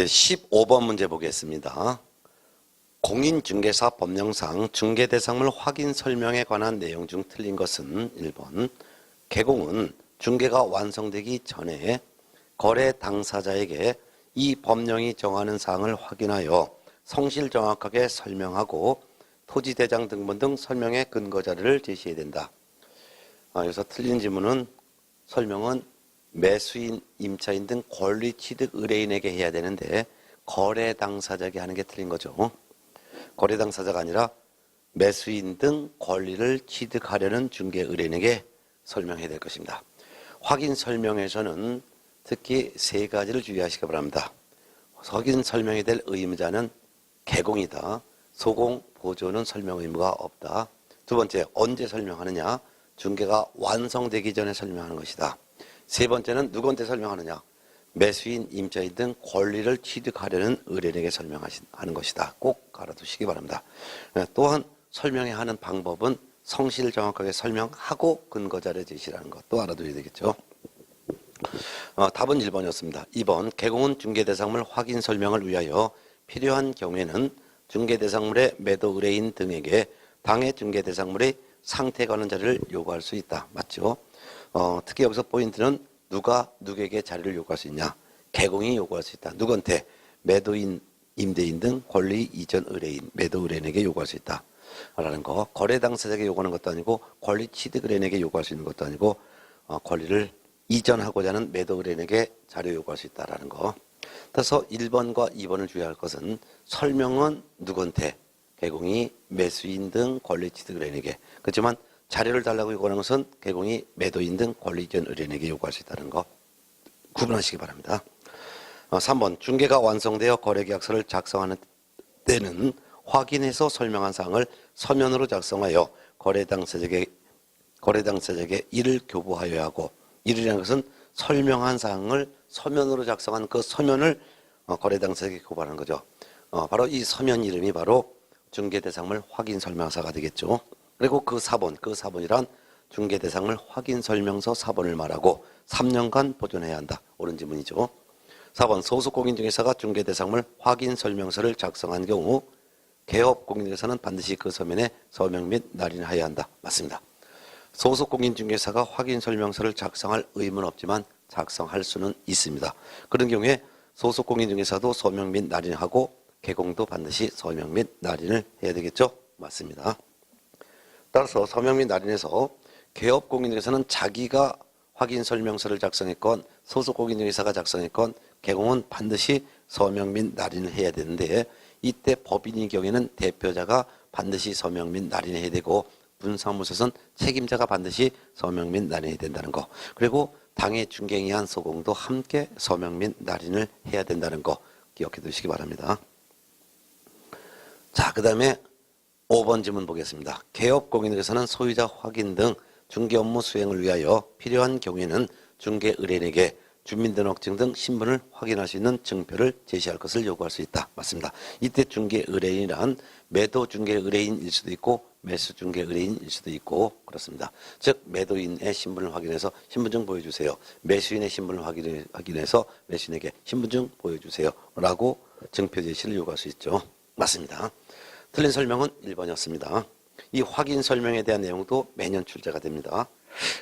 이제 15번 문제 보겠습니다. 공인중개사 법령상 중개대상물 확인 설명에 관한 내용 중 틀린 것은 1번. 개공은 중개가 완성되기 전에 거래 당사자에게 이 법령이 정하는 사항을 확인하여 성실 정확하게 설명하고 토지대장 등본 등 설명의 근거 자료를 제시해야 된다. 여기서 틀린 지문은 설명은 매수인, 임차인 등 권리 취득 의뢰인에게 해야 되는데 거래 당사자에게 하는 게 틀린 거죠. 거래 당사자가 아니라 매수인 등 권리를 취득하려는 중개 의뢰인에게 설명해야 될 것입니다. 확인 설명에서는 특히 세 가지를 주의하시기 바랍니다. 확인 설명이 될 의무자는 개공이다. 소공, 보조는 설명 의무가 없다. 두 번째, 언제 설명하느냐? 중개가 완성되기 전에 설명하는 것이다. 세 번째는 누구한테 설명하느냐? 매수인, 임차인 등 권리를 취득하려는 의뢰인에게 설명하는 것이다. 꼭 알아두시기 바랍니다. 또한 설명해야 하는 방법은 성실 정확하게 설명하고 근거자료 제시라는 것도 알아둬야 되겠죠. 답은 1번이었습니다. 2번, 개공은 중개대상물 확인 설명을 위하여 필요한 경우에는 중개대상물의 매도 의뢰인 등에게 당해 중개대상물의 상태에 관한 자료를 요구할 수 있다. 맞죠? 특히 여기서 포인트는 누가 누구에게 자료를 요구할 수 있냐? 개공이 요구할 수 있다. 누구한테? 매도인, 임대인 등 권리 이전 의뢰인, 매도 의뢰인에게 요구할 수 있다. 라는 거. 거래 당사자에게 요구하는 것도 아니고 권리 취득 의뢰인에게 요구할 수 있는 것도 아니고 권리를 이전하고자 하는 매도 의뢰인에게 자료 요구할 수 있다라는 거. 그래서 1번과 2번을 주의할 것은 설명은 누구한테? 개공이 매수인 등 권리 취득 의뢰인에게. 그렇지만 자료를 달라고 요구하는 것은 개공이 매도인 등 권리 이전 의뢰인에게 요구할 수 있다는 거 구분하시기 바랍니다. 3번, 중개가 완성되어 거래계약서를 작성하는 때는 확인해서 설명한 사항을 서면으로 작성하여 거래 당사자에게 이를 교부하여야 하고, 이르라는 것은 설명한 사항을 서면으로 작성한 그 서면을 거래 당사자에게 교부하는 거죠. 바로 이 서면 이름이 바로 중개대상물 확인 설명서가 되겠죠. 그리고 그 4번이란 중개대상물 확인 설명서 4번을 말하고 3년간 보존해야 한다. 옳은 지문이죠. 4번, 소속 공인중개사가 중개대상물 확인 설명서를 작성한 경우 개업 공인중개사는 반드시 그 서면에 서명 및 날인하여야 한다. 맞습니다. 소속 공인중개사가 확인 설명서를 작성할 의무는 없지만 작성할 수는 있습니다. 그런 경우에 소속 공인중개사도 서명 및 날인하고 개공도 반드시 서명 및 날인을 해야 되겠죠? 맞습니다. 따라서 서명 및 날인에서 개업 공인중개사는 자기가 확인 설명서를 작성했건 소속 공인중개사가 작성했건 개공은 반드시 서명 및 날인을 해야 되는데, 이때 법인의 경우에는 대표자가 반드시 서명 및 날인을 해야 되고 분사무소에서는 책임자가 반드시 서명 및 날인해야 된다는 거, 그리고 당해 중개인한 소공도 함께 서명 및 날인을 해야 된다는 거 기억해 두시기 바랍니다. 자, 그 다음에 5번 질문 보겠습니다. 개업 공인중개사는 소유자 확인 등 중개 업무 수행을 위하여 필요한 경우에는 중개 의뢰인에게 주민등록증 등 신분을 확인할 수 있는 증표를 제시할 것을 요구할 수 있다. 맞습니다. 이때 중개 의뢰인이란 매도 중개 의뢰인일 수도 있고 매수 중개 의뢰인일 수도 있고 그렇습니다. 즉 매도인의 신분을 확인해서 신분증 보여주세요. 매수인의 신분을 확인해서 매수인에게 신분증 보여주세요. 라고 증표 제시를 요구할 수 있죠. 맞습니다. 틀린 설명은 1번이었습니다. 이 확인 설명에 대한 내용도 매년 출제가 됩니다.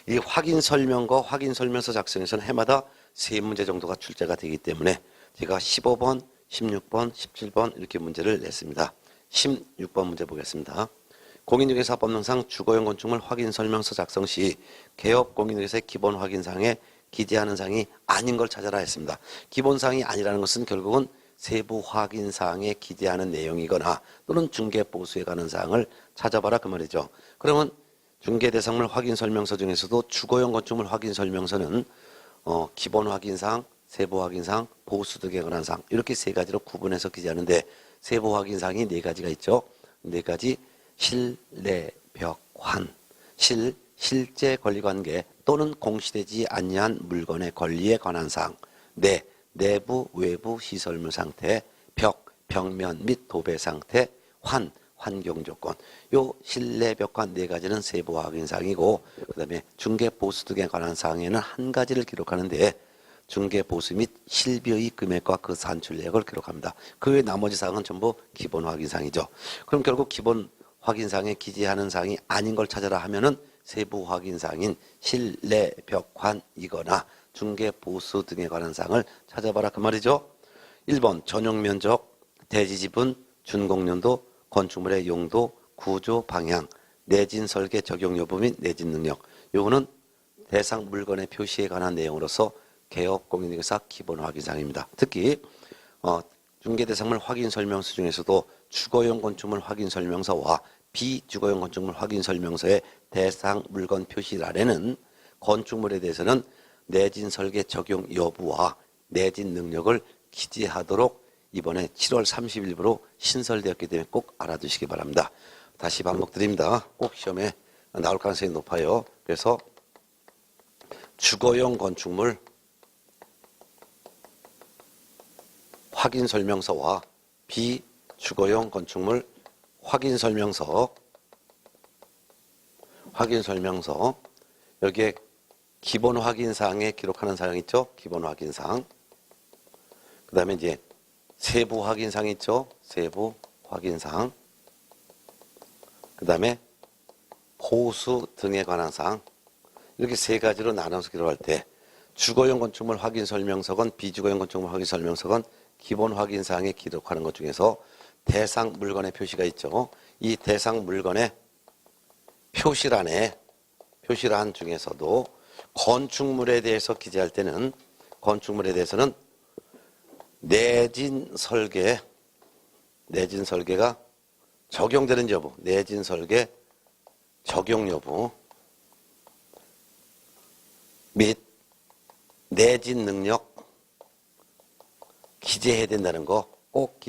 이 확인 설명과 확인 설명서 작성에서는 해마다 3문제 정도가 출제가 되기 때문에 제가 15번, 16번, 17번 이렇게 문제를 냈습니다. 16번 문제 보겠습니다. 공인중개사 법령상 주거용 건축물 확인 설명서 작성 시 개업 공인중개사의 기본 확인사항에 기재하는 사항이 아닌 걸 찾아라 했습니다. 기본 사항이 아니라는 것은 결국은 세부 확인 사항에 기재하는 내용이거나 또는 중개 보수에 관한 사항을 찾아봐라 그 말이죠. 그러면 중개대상물 확인 설명서 중에서도 주거용 건축물 확인 설명서는 기본 확인 사항, 세부 확인 사항, 보수 등에 관한 사항 이렇게 세 가지로 구분해서 기재하는데, 세부 확인 사항이 4가지가 있죠. 4가지. 실, 내, 벽, 환. 실제 권리관계 또는 공시되지 아니한 물건의 권리에 관한 사항. 내, 내부, 외부 시설물 상태. 벽, 벽면 및 도배 상태. 환, 환경 조건. 요 실내 벽과 4가지는 세부 확인 사항이고, 그 다음에 중개 보수 등에 관한 사항에는 1가지를 기록하는데, 중개 보수 및 실비의 금액과 그 산출액을 기록합니다. 그 외 나머지 사항은 전부 기본 확인사항이죠. 그럼 결국 기본 확인사항에 기재하는 사항이 아닌 걸 찾아라 하면은 세부 확인사항인 실내 벽환이거나 중개 보수 등에 관한 사항을 찾아봐라 그 말이죠. 1번 전용 면적, 대지 지분, 준공연도, 건축물의 용도, 구조, 방향, 내진 설계 적용 여부 및 내진 능력. 요거는 대상 물건의 표시에 관한 내용으로서 개업 공인중개사 기본 확인사항입니다. 특히 중개 대상물 확인 설명서 중에서도 주거용 건축물 확인 설명서와 비주거용 건축물 확인 설명서의 대상 물건 표시란에는 건축물에 대해서는 내진 설계 적용 여부와 내진 능력을 기재하도록 이번에 7월 30일부로 신설되었기 때문에 꼭 알아두시기 바랍니다. 다시 반복드립니다. 꼭 시험에 나올 가능성이 높아요. 그래서 주거용 건축물 확인 설명서와 비주거용 건축물 확인 설명서 여기에 기본 확인사항에 기록하는 사항 있죠? 기본 확인사항. 그 다음에 이제 세부 확인사항 있죠? 세부 확인사항. 그 다음에 보수 등에 관한 사항. 이렇게 세 가지로 나눠서 기록할 때 주거용 건축물 확인 설명서건 비주거용 건축물 확인 설명서건 기본 확인사항에 기록하는 것 중에서 대상 물건의 표시가 있죠. 이 대상 물건의 표시란 중에서도 건축물에 대해서 기재할 때는 건축물에 대해서는 내진 설계가 적용되는 여부, 내진 설계 적용 여부 및 내진 능력 기재해야 된다는 거 꼭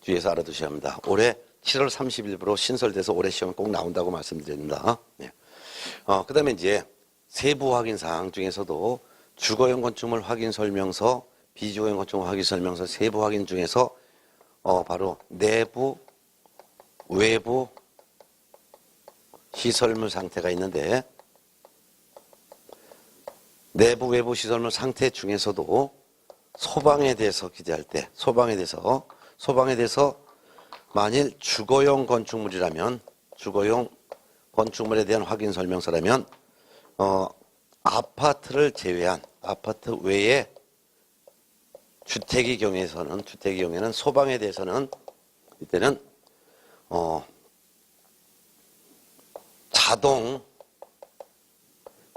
주의해서 알아두셔야 합니다. 올해 7월 30일부로 신설돼서 올해 시험에 꼭 나온다고 말씀드립니다. 네. 그 다음에 이제 세부 확인 사항 중에서도 주거용 건축물 확인 설명서, 비주거용 건축물 확인 설명서 세부 확인 중에서 바로 내부, 외부 시설물 상태가 있는데 내부, 외부 시설물 상태 중에서도 소방에 대해서 기재할 때 소방에 대해서 만일 주거용 건축물이라면 주거용 건축물에 대한 확인 설명서라면 아파트를 제외한 아파트 외에 주택의 경우에는 소방에 대해서는 이때는 자동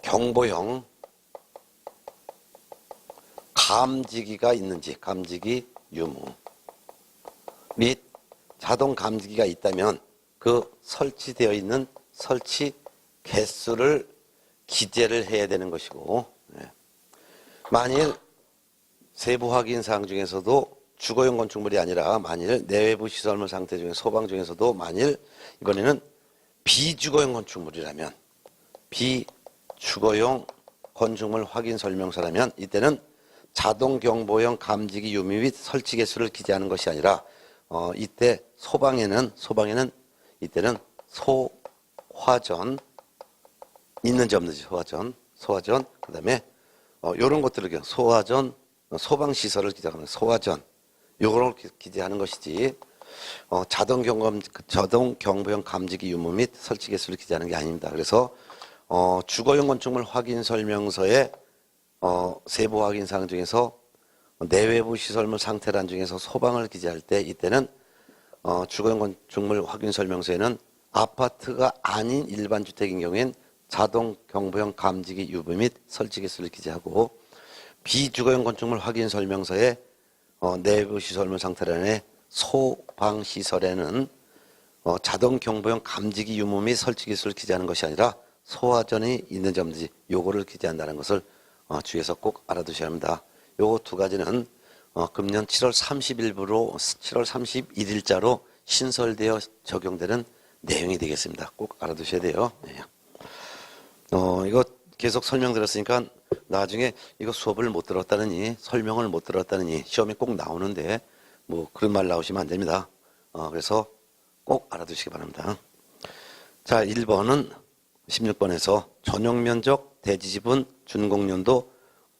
경보형 감지기가 있는지 감지기 유무 및 자동 감지기가 있다면 그 설치되어 있는 설치 개수를 기재를 해야 되는 것이고 만일 세부 확인 사항 중에서도 주거용 건축물이 아니라 만일 내외부 시설물 상태 중에 소방 중에서도 만일 이번에는 비주거용 건축물이라면 비주거용 건축물 확인 설명서라면 이때는 자동 경보형 감지기 유무 및 설치 개수를 기재하는 것이 아니라 이때 소방에는 이때는 소화전 있는지 없는지 소화전 그다음에 이런 것들을 소화전 소방 시설을 기재하는 소화전 요걸 기재하는 것이지 자동 경보형 감지기 유무 및 설치 개수를 기재하는 게 아닙니다. 그래서 주거용 건축물 확인 설명서의 세부 확인 사항 중에서 내외부 시설물 상태란 중에서 소방을 기재할 때 이때는 주거용 건축물 확인 설명서에는 아파트가 아닌 일반 주택인 경우엔 자동 경보형 감지기 유무 및 설치 개수를 기재하고 비주거용 건축물 확인 설명서에 내부 시설물 상태란에 소방 시설에는 자동 경보형 감지기 유무 및 설치 개수를 기재하는 것이 아니라 소화전이 있는지 없는지 요거를 기재한다는 것을 주의해서 꼭 알아두셔야 합니다. 요 두 가지는 금년 7월 30일부로 7월 31일자로 신설되어 적용되는 내용이 되겠습니다. 꼭 알아두셔야 돼요. 네. 이거 계속 설명드렸으니까 나중에 이거 수업을 못 들었다느니 설명을 못 들었다느니 시험에 꼭 나오는데 뭐 그런 말 나오시면 안 됩니다. 그래서 꼭 알아두시기 바랍니다. 자, 1번은 16번에서 전용 면적, 대지 지분, 준공연도,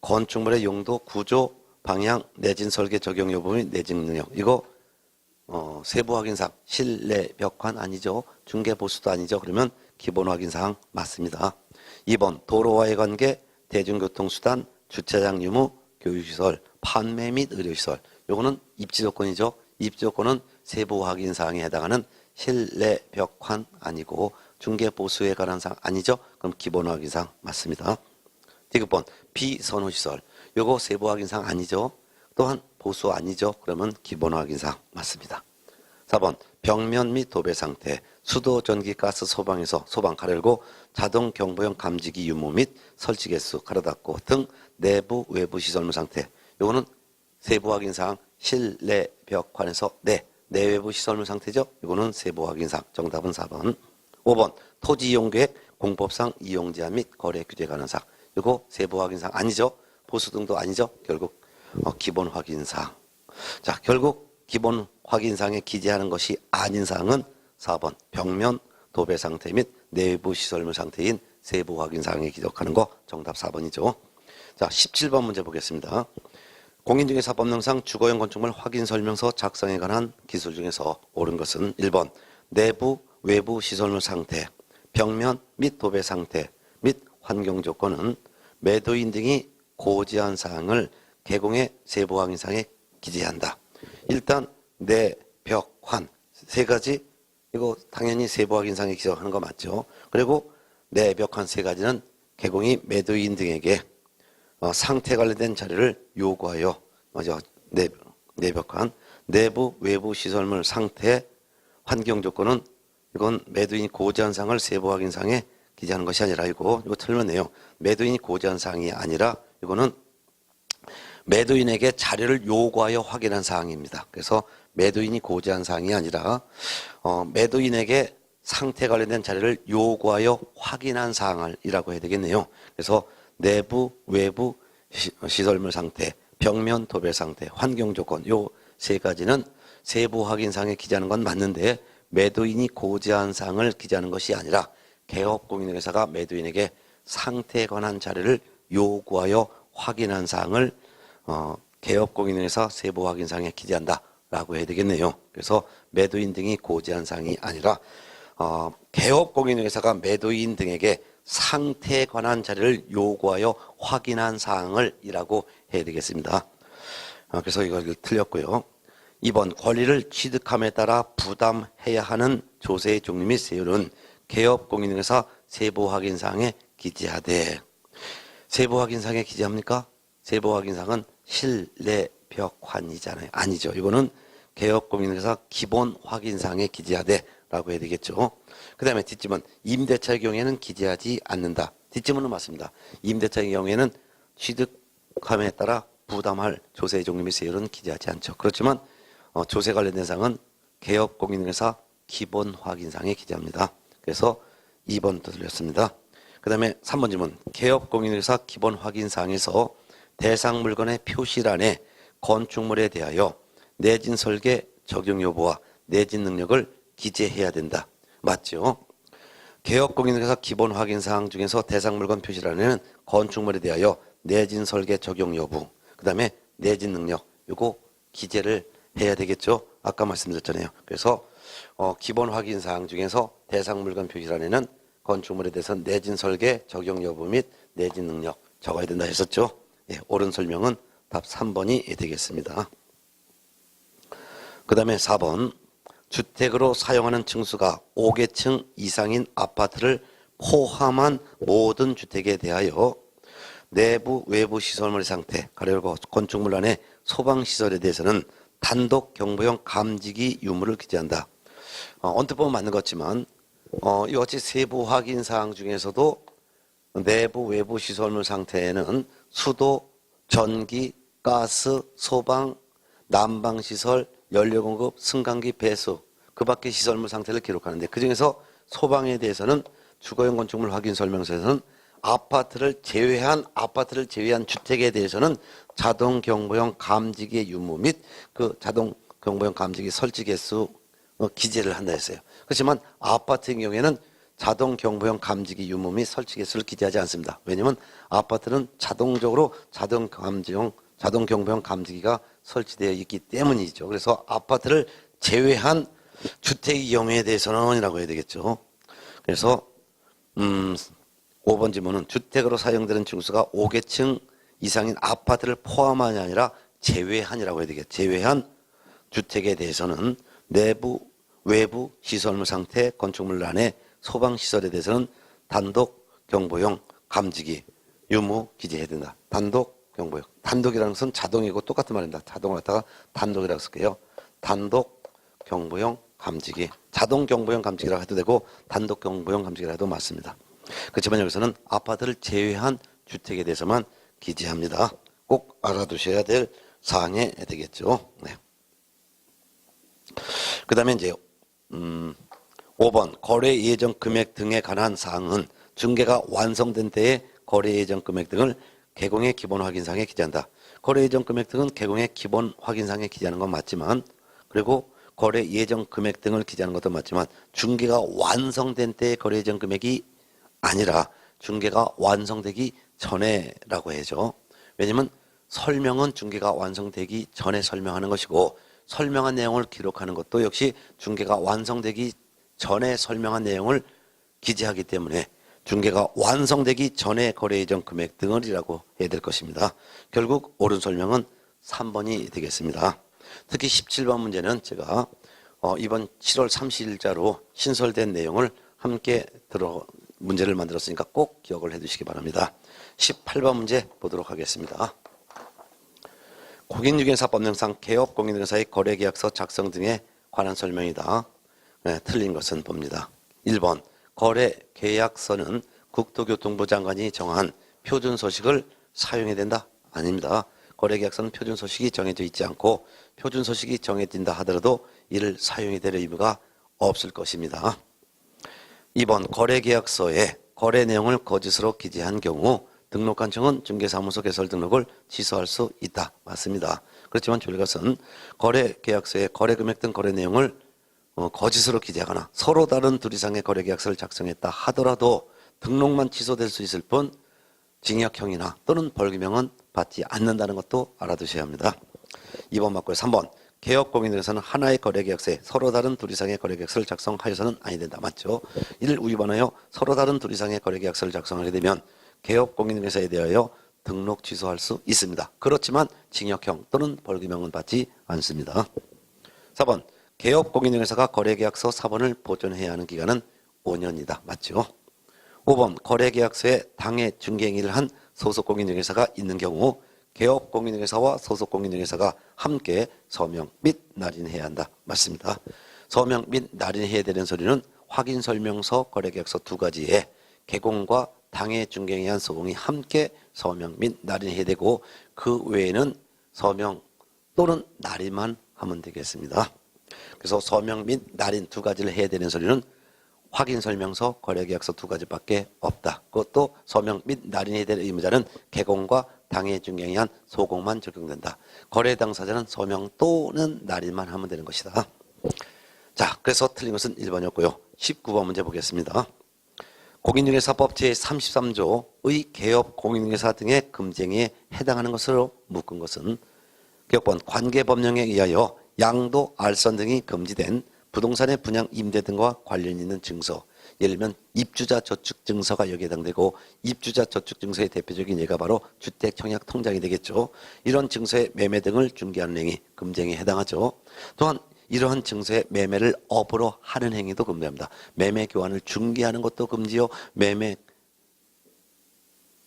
건축물의 용도, 구조, 방향, 내진 설계 적용 여부 및 내진 능력. 이거 세부 확인사항, 실내 벽환 아니죠. 중개 보수도 아니죠. 그러면 기본 확인사항 맞습니다. 2번 도로와의 관계, 대중교통수단, 주차장 유무, 교육시설, 판매 및 의료시설. 요거는 입지조건이죠. 입지조건은 세부 확인사항에 해당하는 실내 벽환 아니고 중개 보수에 관한 사항 아니죠. 그럼 기본 확인사항 맞습니다. 디귿번 비선호시설. 요거 세부 확인사항 아니죠. 또한 보수 아니죠. 그러면 기본 확인사항 맞습니다. 4번 벽면 및 도배 상태, 수도, 전기, 가스, 소방에서 소방 가열고 자동 경보용 감지기 유무 및 설치 개수, 가로 닫고 등 내부 외부 시설물 상태. 요거는 세부 확인사항 실내 벽환에서 내외부 시설물 상태죠. 이거는 세부 확인사항. 정답은 4번. 5번 토지 이용 계획, 공법상 이용 제한 및 거래 규제 관한 사항. 이거 세부 확인사항 아니죠. 보수 등도 아니죠. 결국 기본 확인사항. 자, 결국 기본 확인사항에 기재하는 것이 아닌 사항은 4번 벽면 도배 상태 및 내부 시설물 상태인 세부 확인사항에 기록하는 거 정답 4번이죠. 자, 17번 문제 보겠습니다. 공인중개사 법령상 주거용 건축물 확인 설명서 작성에 관한 기술 중에서 옳은 것은 1번 내부 외부 시설물 상태, 벽면 및 도배 상태 및 환경 조건은 매도인 등이 고지한 사항을 개공의 세부 확인사항에 기재한다. 일단 내, 벽, 환 세 가지 이거 당연히 세부 확인사항에 기재하는 거 맞죠. 그리고 내, 벽, 환 세 가지는 개공이 매도인 등에게 상태 관련된 자료를 요구하여 내벽한 내부 외부 시설물 상태 환경 조건은 이건 매도인이 고지한 사항을 세부 확인사항에 기재하는 것이 아니라 이거 틀렸네요. 매도인이 고지한 사항이 아니라 이거는 매도인에게 자료를 요구하여 확인한 사항입니다. 그래서 매도인이 고지한 사항이 아니라 매도인에게 상태 관련된 자료를 요구하여 확인한 사항이라고 해야 되겠네요. 그래서 내부, 외부 시설물 상태, 벽면 도배 상태, 환경 조건 요 세 가지는 세부 확인사항에 기재하는 건 맞는데 매도인이 고지한 사항을 기재하는 것이 아니라 개업공인회사가 매도인에게 상태에 관한 자료를 요구하여 확인한 사항을 개업공인회사 세부 확인사항에 기재한다라고 해야 되겠네요. 그래서 매도인 등이 고지한 사항이 아니라 개업공인회사가 매도인 등에게 상태에 관한 자료를 요구하여 확인한 사항을 이라고 해야 되겠습니다. 그래서 이걸 틀렸고요. 2번 권리를 취득함에 따라 부담해야 하는 조세의 종류 및 세율은 개업공인회사 세부 확인사항에 기재하되. 세부 확인사항에 기재합니까? 세부 확인사항은 실내 벽환이잖아요. 아니죠. 이거는 개업공인회사 기본 확인사항에 기재하되 라고 해야 되겠죠. 그 다음에 뒷짐은 임대차의 경우에는 기재하지 않는다. 뒷짐은 맞습니다. 임대차의 경우에는 취득함에 따라 부담할 조세의 종류 및 세율은 기재하지 않죠. 그렇지만 조세 관련된 사항은 개업공인회사 기본 확인사항에 기재합니다. 그래서 2번도 틀렸습니다. 그 다음에 3번 질문. 개업공인회사 기본 확인사항에서 대상 물건의 표시란에 건축물에 대하여 내진 설계 적용 여부와 내진 능력을 기재해야 된다. 맞죠? 개업공인회사 기본 확인사항 중에서 대상 물건 표시란에는 건축물에 대하여 내진 설계 적용 여부, 그 다음에 내진 능력, 요거 기재를 해야 되겠죠? 아까 말씀드렸잖아요. 그래서 기본 확인사항 중에서 대상 물건 표시란에는 건축물에 대해서 내진 설계 적용 여부 및 내진 능력 적어야 된다 했었죠? 예, 옳은 설명은 답 3번이 되겠습니다. 그 다음에 4번. 주택으로 사용하는 층수가 5개층 이상인 아파트를 포함한 모든 주택에 대하여 내부 외부 시설물의 상태, 가려고 건축물 안의 소방시설에 대해서는 단독 경보용 감지기 유무를 기재한다. 언뜻 보면 맞는 것 같지만 이와 같이 세부 확인사항 중에서도 내부 외부 시설물 상태에는 수도, 전기, 가스, 소방, 난방시설, 연료공급, 승강기, 배수 그 밖의 시설물 상태를 기록하는데 그중에서 소방에 대해서는 주거용 건축물 확인 설명서에서는 아파트를 제외한 주택에 대해서는 자동 경보용 감지기 유무 및 그 자동 경보용 감지기 설치 개수 기재를 한다 했어요. 그렇지만 아파트의 경우에는 자동 경보용 감지기 유무 및 설치 개수를 기재하지 않습니다. 왜냐하면 아파트는 자동적으로 자동 경보용 감지기가 설치되어 있기 때문이죠. 그래서 아파트를 제외한 주택의 경우에 대해서는 이라고 해야 되겠죠. 그래서 5번 질문은 주택으로 사용되는 층수가 5계층 이상인 아파트를 포함하니 아니라 제외한이라고 해야 되겠죠. 제외한 주택에 대해서는 내부, 외부 시설물 상태, 건축물 안에 소방시설에 대해서는 단독 경보용 감지기 유무 기재해야 된다. 단독 경보용. 단독이라는 것은 자동이고 똑같은 말입니다. 자동을 갖다가 단독이라고 쓸게요. 단독 경보용 감지기. 자동 경보용 감지기라고 해도 되고 단독 경보용 감지기라고 해도 맞습니다. 그렇지만 여기서는 아파트를 제외한 주택에 대해서만 기재합니다. 꼭 알아두셔야 될 사항이 되겠죠. 네. 그 다음에 이제 5번 거래 예정 금액 등에 관한 사항은 중개가 완성된 때의 거래 예정 금액 등을 개공의 기본 확인상에 기재한다. 거래 예정 금액 등은 개공의 기본 확인상에 기재하는 건 맞지만, 그리고 거래 예정 금액 등을 기재하는 것도 맞지만 중개가 완성된 때의 거래 예정 금액이 아니라 중개가 완성되기 전에라고 해야죠. 왜냐하면 설명은 중개가 완성되기 전에 설명하는 것이고 설명한 내용을 기록하는 것도 역시 중개가 완성되기 전에 설명한 내용을 기재하기 때문에 중개가 완성되기 전에 거래 예정 금액 등을이라고 해야 될 것입니다. 결국 옳은 설명은 3번이 되겠습니다. 특히 17번 문제는 제가 이번 7월 30일자로 신설된 내용을 함께 문제를 만들었으니까 꼭 기억을 해두시기 바랍니다. 18번 문제 보도록 하겠습니다. 공인중개사법령상 개업 공인중개사의 거래계약서 작성 등에 관한 설명이다. 네, 틀린 것은 봅니다. 1번 거래계약서는 국토교통부 장관이 정한 표준서식을 사용해야 된다? 아닙니다. 거래계약서는 표준서식이 정해져 있지 않고 표준서식이 정해진다 하더라도 이를 사용해야 될 의무가 없을 것입니다. 2번 거래계약서에 거래 내용을 거짓으로 기재한 경우 등록관청은 중개사무소 개설 등록을 취소할 수 있다. 맞습니다. 그렇지만 저희것은 거래계약서에 거래금액 등 거래 내용을 거짓으로 기재하거나 서로 다른 둘 이상의 거래계약서를 작성했다 하더라도 등록만 취소될 수 있을 뿐 징역형이나 또는 벌금형은 받지 않는다는 것도 알아두셔야 합니다. 2번 맞고요. 3번 개업공인중개사는 하나의 거래계약서에 서로 다른 둘 이상의 거래계약서를 작성하여서는 아니 된다. 맞죠? 이를 위반하여 서로 다른 둘 이상의 거래계약서를 작성하게 되면 개업공인중개사에 대하여 등록 취소할 수 있습니다. 그렇지만 징역형 또는 벌금형은 받지 않습니다. 4번 개업공인중개사가 거래계약서 사본을 보존해야 하는 기간은 5년이다. 맞죠? 5번 거래계약서에 당해 중개행위를 한 소속공인중개사가 있는 경우 개업공인중개사와 소속공인중개사가 함께 서명 및 날인해야 한다. 맞습니다. 서명 및 날인해야 되는 서류는 확인설명서, 거래계약서 두 가지에 개공과 당해 중개행위 한 소공이 함께 서명 및 날인해야 되고 그 외에는 서명 또는 날인만 하면 되겠습니다. 그래서 서명 및 날인 두 가지를 해야 되는 서류는 확인설명서, 거래계약서 두 가지밖에 없다. 그것도 서명 및 날인해야 될 의무자는 개공과 당해 중개행위 한 소공만 적용된다. 거래 당사자는 서명 또는 날인만 하면 되는 것이다. 자, 그래서 틀린 것은 1번이었고요. 19번 문제 보겠습니다. 공인중개사법 제33조의 개업 공인중개사 등의 금쟁이에 해당하는 것으로 묶은 것은 격번 관계법령에 의하여 양도, 알선 등이 금지된 부동산의 분양, 임대 등과 관련 있는 증서, 예를 들면 입주자 저축 증서가 여기에 해당되고 입주자 저축 증서의 대표적인 예가 바로 주택 청약 통장이 되겠죠. 이런 증서의 매매 등을 중개하는 행위, 금쟁이에 해당하죠. 또한 이러한 증서의 매매를 업으로 하는 행위도 금지합니다. 매매 교환을 중개하는 것도 금지요. 매매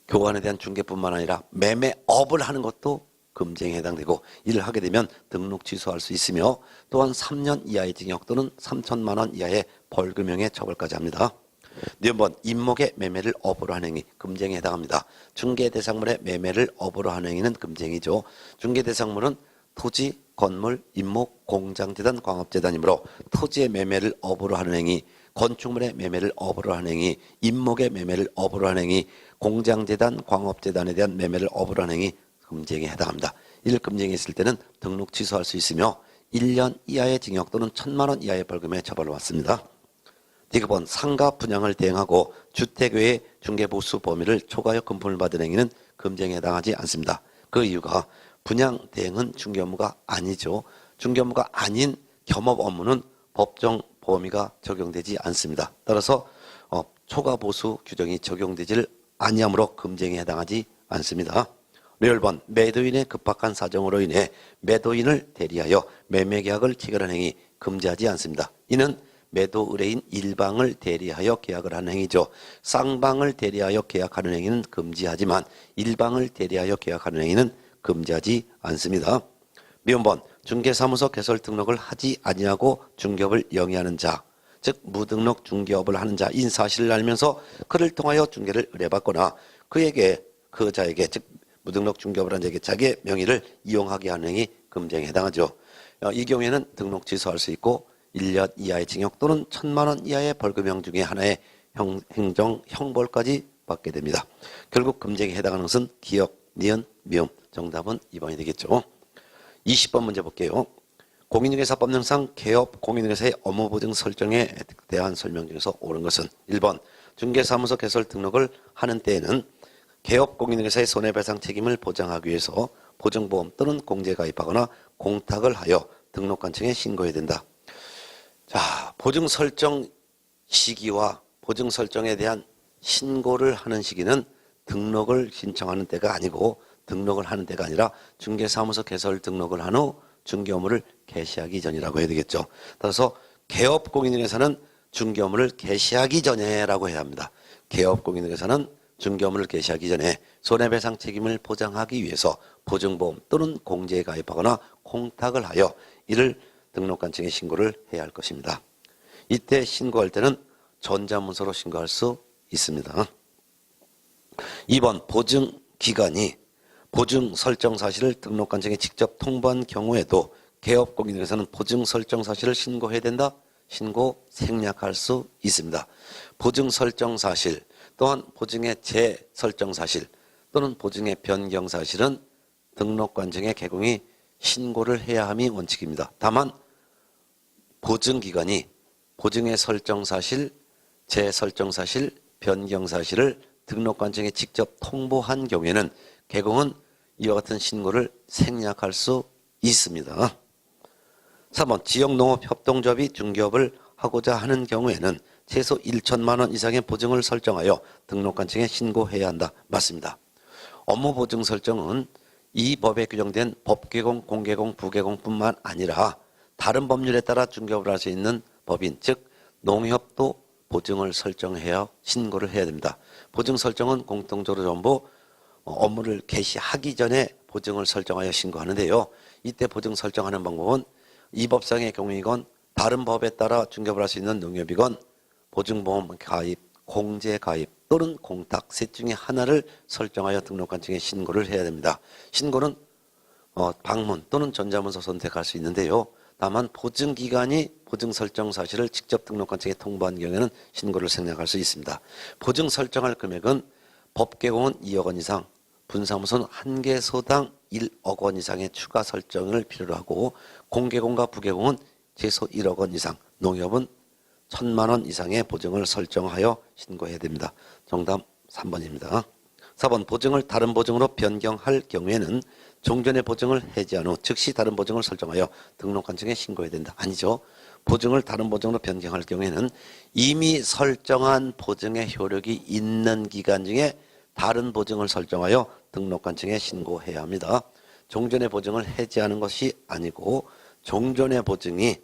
교환에 대한 중개뿐만 아니라 매매업을 하는 것도 금쟁이에 해당되고 이를 하게 되면 등록 취소할 수 있으며 또한 3년 이하의 징역 또는 3천만 원 이하의 벌금형에 처벌까지 합니다. 네번 임목의 매매를 업으로 하는 행위, 금쟁이에 해당합니다. 중개대상물의 매매를 업으로 하는 행위는 금쟁이죠. 중개대상물은 토지, 건물, 임목, 공장재단, 광업재단이므로 토지의 매매를 업으로 하는 행위, 건축물의 매매를 업으로 하는 행위, 임목의 매매를 업으로 하는 행위, 공장재단, 광업재단에 대한 매매를 업으로 하는 행위, 금쟁이에 해당합니다. 이를 금쟁이 있을 때는 등록 취소할 수 있으며 1년 이하의 징역 또는 1,000만 원 이하의 벌금에 처벌을 받습니다. 디귿번 상가 분양을 대행하고 주택 외의 중개보수 범위를 초과하여 금품을 받은 행위는 금지행위에 해당하지 않습니다. 그 이유가 분양 대행은 중개 업무가 아니죠. 중개 업무가 아닌 겸업 업무는 법정 범위가 적용되지 않습니다. 따라서 초과 보수 규정이 적용되지를 아니하므로 금지행위에 해당하지 않습니다. 열번 매도인의 급박한 사정으로 인해 매도인을 대리하여 매매계약을 체결한 행위 금지하지 않습니다. 이는 매도 의뢰인 일방을 대리하여 계약을 하는 행위죠. 쌍방을 대리하여 계약하는 행위는 금지하지만 일방을 대리하여 계약하는 행위는 금지하지 않습니다. 미음번 중개사무소 개설 등록을 하지 아니하고 중개업을 영위하는 자, 즉 무등록 중개업을 하는 자인 사실을 알면서 그를 통하여 중개를 의뢰받거나 그 자에게 즉 무등록 중개업을 하는 자에게 자기의 명의를 이용하게 하는 행위 금지행위에 해당하죠. 이 경우에는 등록 취소할 수 있고 1년 이하의 징역 또는 1,000만 원 이하의 벌금형 중에 하나의 행정 형벌까지 받게 됩니다. 결국 금지행위에 해당하는 것은 기역, 니은, 미음. 정답은 2번이 되겠죠. 20번 문제 볼게요. 공인중개사법령상 개업 공인중개사의 업무보증 설정에 대한 설명 중에서 옳은 것은 1번 중개사무소 개설 등록을 하는 때에는 개업 공인중개사의 손해배상 책임을 보장하기 위해서 보증보험 또는 공제 가입하거나 공탁을 하여 등록관청에 신고해야 된다. 자, 보증 설정 시기와 보증 설정에 대한 신고를 하는 시기는 등록을 신청하는 때가 아니고 등록을 하는 때가 아니라 중개사무소 개설 등록을 한 후 중개업무를 개시하기 전이라고 해야 되겠죠. 따라서 개업 공인중개사는 중개업무를 개시하기 전에라고 해야 합니다. 개업 공인중개사는 중개업무를 개시하기 전에 손해배상 책임을 보장하기 위해서 보증보험 또는 공제에 가입하거나 공탁을 하여 이를 등록관청에 신고를 해야 할 것입니다. 이때 신고할 때는 전자문서로 신고할 수 있습니다. 2번 보증기간이 보증 설정 사실을 등록관청에 직접 통보한 경우에도 개업 공인중개사는 보증 설정 사실을 신고해야 된다. 신고 생략할 수 있습니다. 보증 설정 사실 또한 보증의 재설정 사실 또는 보증의 변경 사실은 등록관청에 개공이 신고를 해야 함이 원칙입니다. 다만 보증기간이 보증의 설정 사실, 재설정 사실, 변경 사실을 등록관청에 직접 통보한 경우에는 개공은 이와 같은 신고를 생략할 수 있습니다. 3번 지역농업협동조합이 중개업을 하고자 하는 경우에는 최소 1천만 원 이상의 보증을 설정하여 등록관청에 신고해야 한다. 맞습니다. 업무보증 설정은 이 법에 규정된 법개공, 공개공, 부개공뿐만 아니라 다른 법률에 따라 중개업을 할 수 있는 법인, 즉 농협도 보증을 설정해야 신고를 해야 됩니다. 보증 설정은 공통적으로 전부 업무를 개시하기 전에 보증을 설정하여 신고하는데요. 이때 보증 설정하는 방법은 이 법상의 경우이건 다른 법에 따라 중개업을 할 수 있는 농협이건 보증보험 가입, 공제 가입 또는 공탁 셋 중에 하나를 설정하여 등록관청에 신고를 해야 됩니다. 신고는 방문 또는 전자문서 선택할 수 있는데요. 다만 보증기간이 보증 설정 사실을 직접 등록관청에 통보한 경우에는 신고를 생략할 수 있습니다. 보증 설정할 금액은 법개공은 2억 원 이상, 분사무소는 한 개소당 1억 원 이상의 추가 설정을 필요로 하고 공개공과 부개공은 최소 1억 원 이상, 농협은 1,000만 원 이상의 보증을 설정하여 신고해야 됩니다. 정답 3번입니다. 4번 보증을 다른 보증으로 변경할 경우에는 종전의 보증을 해지한 후 즉시 다른 보증을 설정하여 등록관청에 신고해야 된다. 아니죠. 보증을 다른 보증으로 변경할 경우에는 이미 설정한 보증의 효력이 있는 기간 중에 다른 보증을 설정하여 등록관청에 신고해야 합니다. 종전의 보증을 해지하는 것이 아니고 종전의 보증의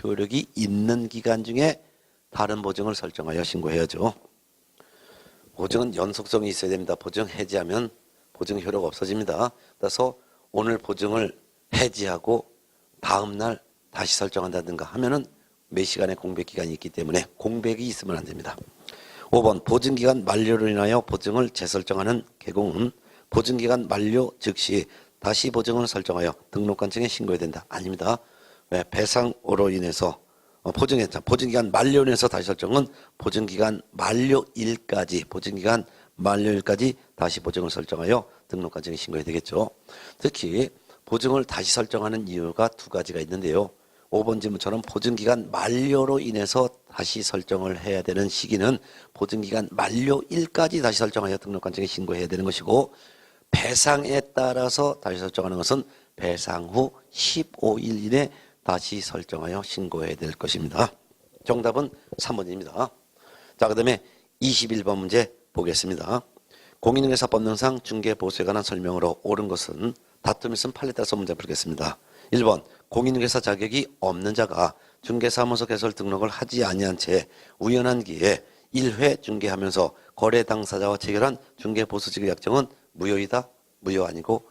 효력이 있는 기간 중에 다른 보증을 설정하여 신고해야죠. 보증은 연속성이 있어야 됩니다. 보증 해지하면 보증 효력 없어집니다. 따라서 오늘 보증을 해지하고 다음 날 다시 설정한다든가 하면은 몇 시간의 공백기간이 있기 때문에 공백이 있으면 안 됩니다. 5번 보증기간 만료로 인하여 보증을 재설정하는 개공은 보증기간 만료 즉시 다시 보증을 설정하여 등록관청에 신고해야 된다. 아닙니다. 왜? 배상으로 인해서 보증기간 만료로 인해서 다시 설정은 보증기간 만료일까지 다시 보증을 설정하여 등록관청에 신고해야 되겠죠. 특히 보증을 다시 설정하는 이유가 두 가지가 있는데요. 5번 질문처럼 보증기간 만료로 인해서 다시 설정을 해야 되는 시기는 보증기간 만료일까지 다시 설정하여 등록관청에 신고해야 되는 것이고, 배상에 따라서 다시 설정하는 것은 배상 후 15일 이내 다시 설정하여 신고해야 될 것입니다. 정답은 3번입니다. 자, 그 다음에 21번 문제 보겠습니다. 공인중개사법령상 중개보수에 관한 설명으로 옳은 것은 다툼이 있으면 판례에 따라서 문제 풀겠습니다. 1번 공인중개사 자격이 없는 자가 중개사무소 개설 등록을 하지 아니한 채 우연한 기회에 1회 중개하면서 거래 당사자와 체결한 중개보수지급 약정은 무효이다. 무효 아니고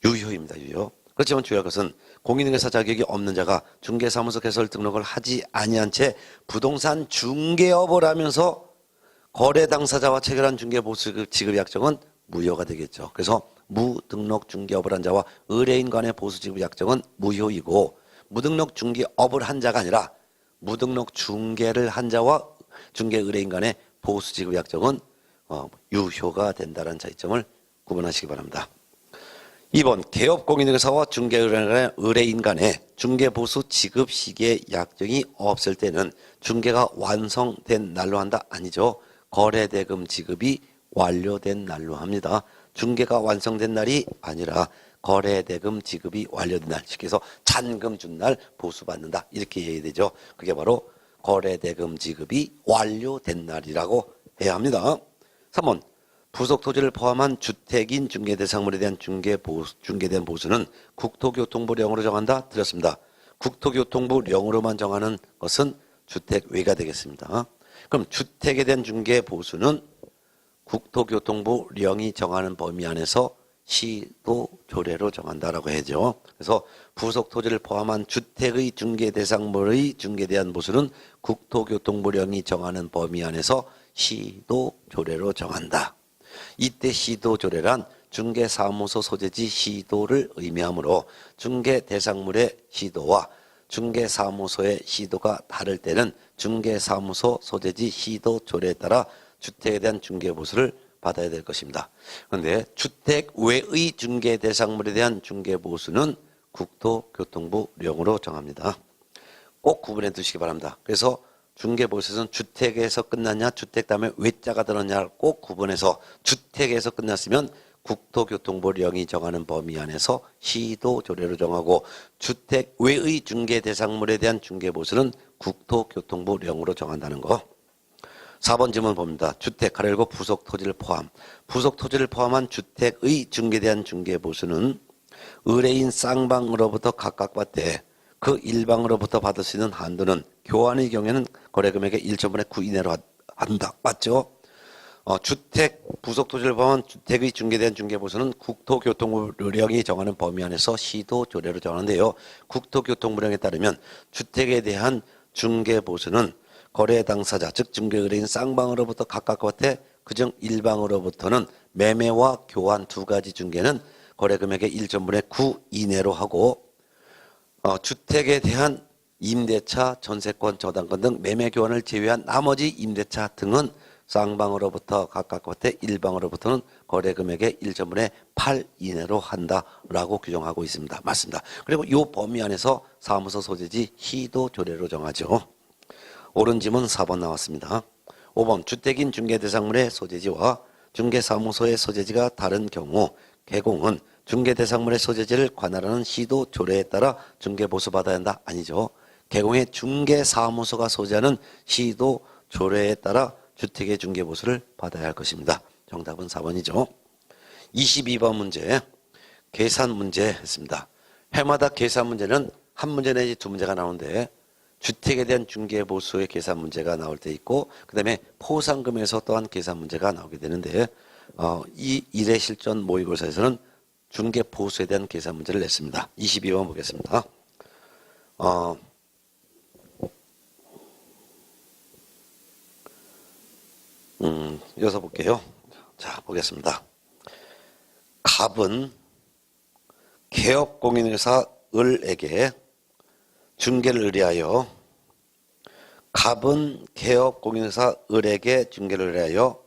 유효입니다. 유효. 그렇지만 주의할 것은 공인중개사 자격이 없는 자가 중개사무소 개설 등록을 하지 아니한 채 부동산 중개업을 하면서 거래 당사자와 체결한 중개보수지급 약정은 무효가 되겠죠. 그래서 무등록 중개업을 한 자와 의뢰인 간의 보수지급 약정은 무효이고, 무등록 중개업을 한 자가 아니라 무등록 중개를 한 자와 중개 의뢰인 간의 보수지급 약정은 유효가 된다는 차이점을 구분하시기 바랍니다. 2번 개업공인중개사와 중개의뢰인 간의 중개보수 지급 시기의 약정이 없을 때는 중개가 완성된 날로 한다? 아니죠. 거래대금 지급이 완료된 날로 합니다. 중개가 완성된 날이 아니라 거래대금 지급이 완료된 날, 쉽게 해서 잔금 준 날 보수받는다, 이렇게 해야 되죠. 그게 바로 거래대금 지급이 완료된 날이라고 해야 합니다. 3번 부속토지를 포함한 주택인 중개대상물에 대한 중개된 보수는 국토교통부령으로 정한다? 드렸습니다. 국토교통부령으로만 정하는 것은 주택외가 되겠습니다. 그럼 주택에 대한 중개보수는 국토교통부령이 정하는 범위 안에서 시도 조례로 정한다라고 하죠. 그래서 부속토지를 포함한 주택의 중개대상물의 중개대한 보수는 국토교통부령이 정하는 범위 안에서 시도 조례로 정한다. 이때 시도 조례란 중개사무소 소재지 시도를 의미하므로 중개대상물의 시도와 중개사무소의 시도가 다를 때는 중개사무소 소재지 시도 조례에 따라 주택에 대한 중개보수를 받아야 될 것입니다. 그런데 주택 외의 중개대상물에 대한 중개보수는 국토교통부령으로 정합니다. 꼭 구분해 두시기 바랍니다. 그래서 중개보수에서는 주택에서 끝났냐, 주택 다음에 외자가 들었냐를 꼭 구분해서, 주택에서 끝났으면 국토교통부령이 정하는 범위 안에서 시도 조례로 정하고, 주택 외의 중개대상물에 대한 중개보수는 국토교통부령으로 정한다는 거. 4번 질문 봅니다. 주택 가로열고 부속토지를 포함. 부속토지를 포함한 주택의 중개에 대한 중개보수는 의뢰인 쌍방으로부터 각각 받되 그 일방으로부터 받을 수 있는 한도는 교환의 경우에는 거래금액의 1.5분의 9 이내로 한다. 맞죠? 주택, 부속토지를 포함한 주택의 중개에 대한 중개보수는 국토교통부령이 정하는 범위 안에서 시도 조례로 정하는데요. 국토교통부령에 따르면 주택에 대한 중개보수는 거래 당사자, 즉 중개 의뢰인 쌍방으로부터 각각 받되 그중 일방으로부터는 매매와 교환 두 가지 중개는 거래금액의 1.5분의 9 이내로 하고, 주택에 대한 임대차, 전세권, 저당권 등 매매 교환을 제외한 나머지 임대차 등은 쌍방으로부터 각각 받되 일방으로부터는 거래금액의 1.5분의 8 이내로 한다라고 규정하고 있습니다. 맞습니다. 그리고 이 범위 안에서 사무소 소재지 시도 조례로 정하죠. 옳은 질문 4번 나왔습니다. 5번 주택인 중개대상물의 소재지와 중개사무소의 소재지가 다른 경우 개공은 중개대상물의 소재지를 관할하는 시도 조례에 따라 중개보수 받아야 한다? 아니죠. 개공의 중개사무소가 소재하는 시도 조례에 따라 주택의 중개보수를 받아야 할 것입니다. 정답은 4번이죠. 22번 문제 계산 문제 했습니다. 해마다 계산 문제는 한 문제 내지 두 문제가 나오는데, 주택에 대한 중개보수의 계산 문제가 나올 때 있고, 그 다음에 포상금에서 또한 계산 문제가 나오게 되는데, 이 1회 실전 모의고사에서는 중개보수에 대한 계산 문제를 냈습니다. 22번 보겠습니다. 이어서 볼게요. 자, 보겠습니다. 갑은 개업공인회사 을에게 중개를 의뢰하여, 갑은 개업공인회사 을에게 중개를 의뢰하여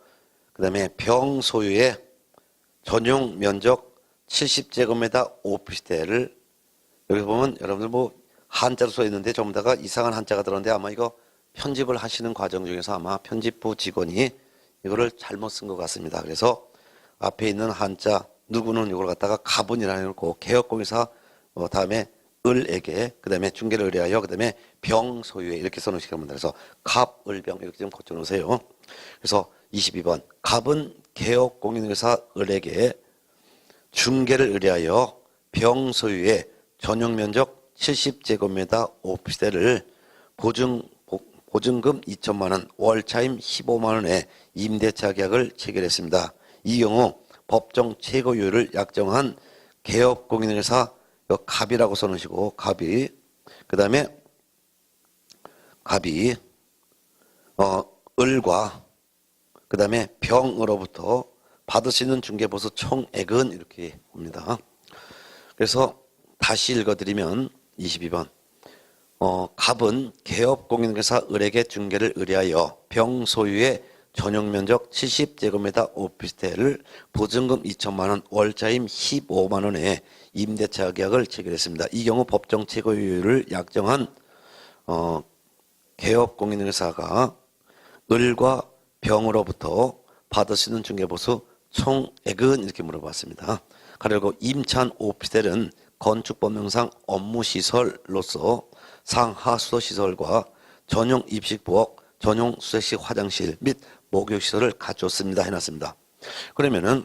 그 다음에 병 소유의 전용 면적 70제곱미터 오피스텔을, 여기 보면 여러분들 뭐 한자로 써 있는데 전부 다가 이상한 한자가 들었는데 아마 이거 편집을 하시는 과정 중에서 아마 편집부 직원이 이거를 잘못 쓴 것 같습니다. 그래서 앞에 있는 한자 누구는 이걸 갖다가 가분이라는 걸 개업공인사 다음에 을에게 그다음에 중개를 의뢰하여 그다음에 병 소유에 이렇게 써놓으시기 바랍니다. 그래서 갑, 을병 이렇게 좀 고쳐 놓으세요. 그래서 22번 갑은 개업공인회사 을에게 중개를 의뢰하여 병 소유의 전용 면적 70제곱미터 오피스텔을 보증금 2천만 원, 월차임 15만 원에 임대차 계약을 체결했습니다. 이 경우 법정 최고율을 약정한 개업공인회사 갑이라고 써놓으시고 갑이 그 다음에 갑이 을과 그 다음에 병으로부터 받을 수 있는 중개보수 총액은 이렇게 옵니다. 그래서 다시 읽어드리면 22번 갑은 개업공인회사 을에게 중개를 의뢰하여 병 소유의 전용 면적 70제곱미터 오피스텔을 보증금 2천만 원, 월차임 15만 원에 임대차 계약을 체결했습니다. 이 경우 법정 최고율을 약정한 개업공인회사가 을과 병으로부터 받을 수 있는 중개보수 총액은 이렇게 물어봤습니다. 가로열고 임찬 오피스텔은 건축법령상 업무시설로서 상하수도시설과 전용 입식부엌, 전용 수세식 화장실 및 목욕시설을 갖췄습니다 해놨습니다. 그러면은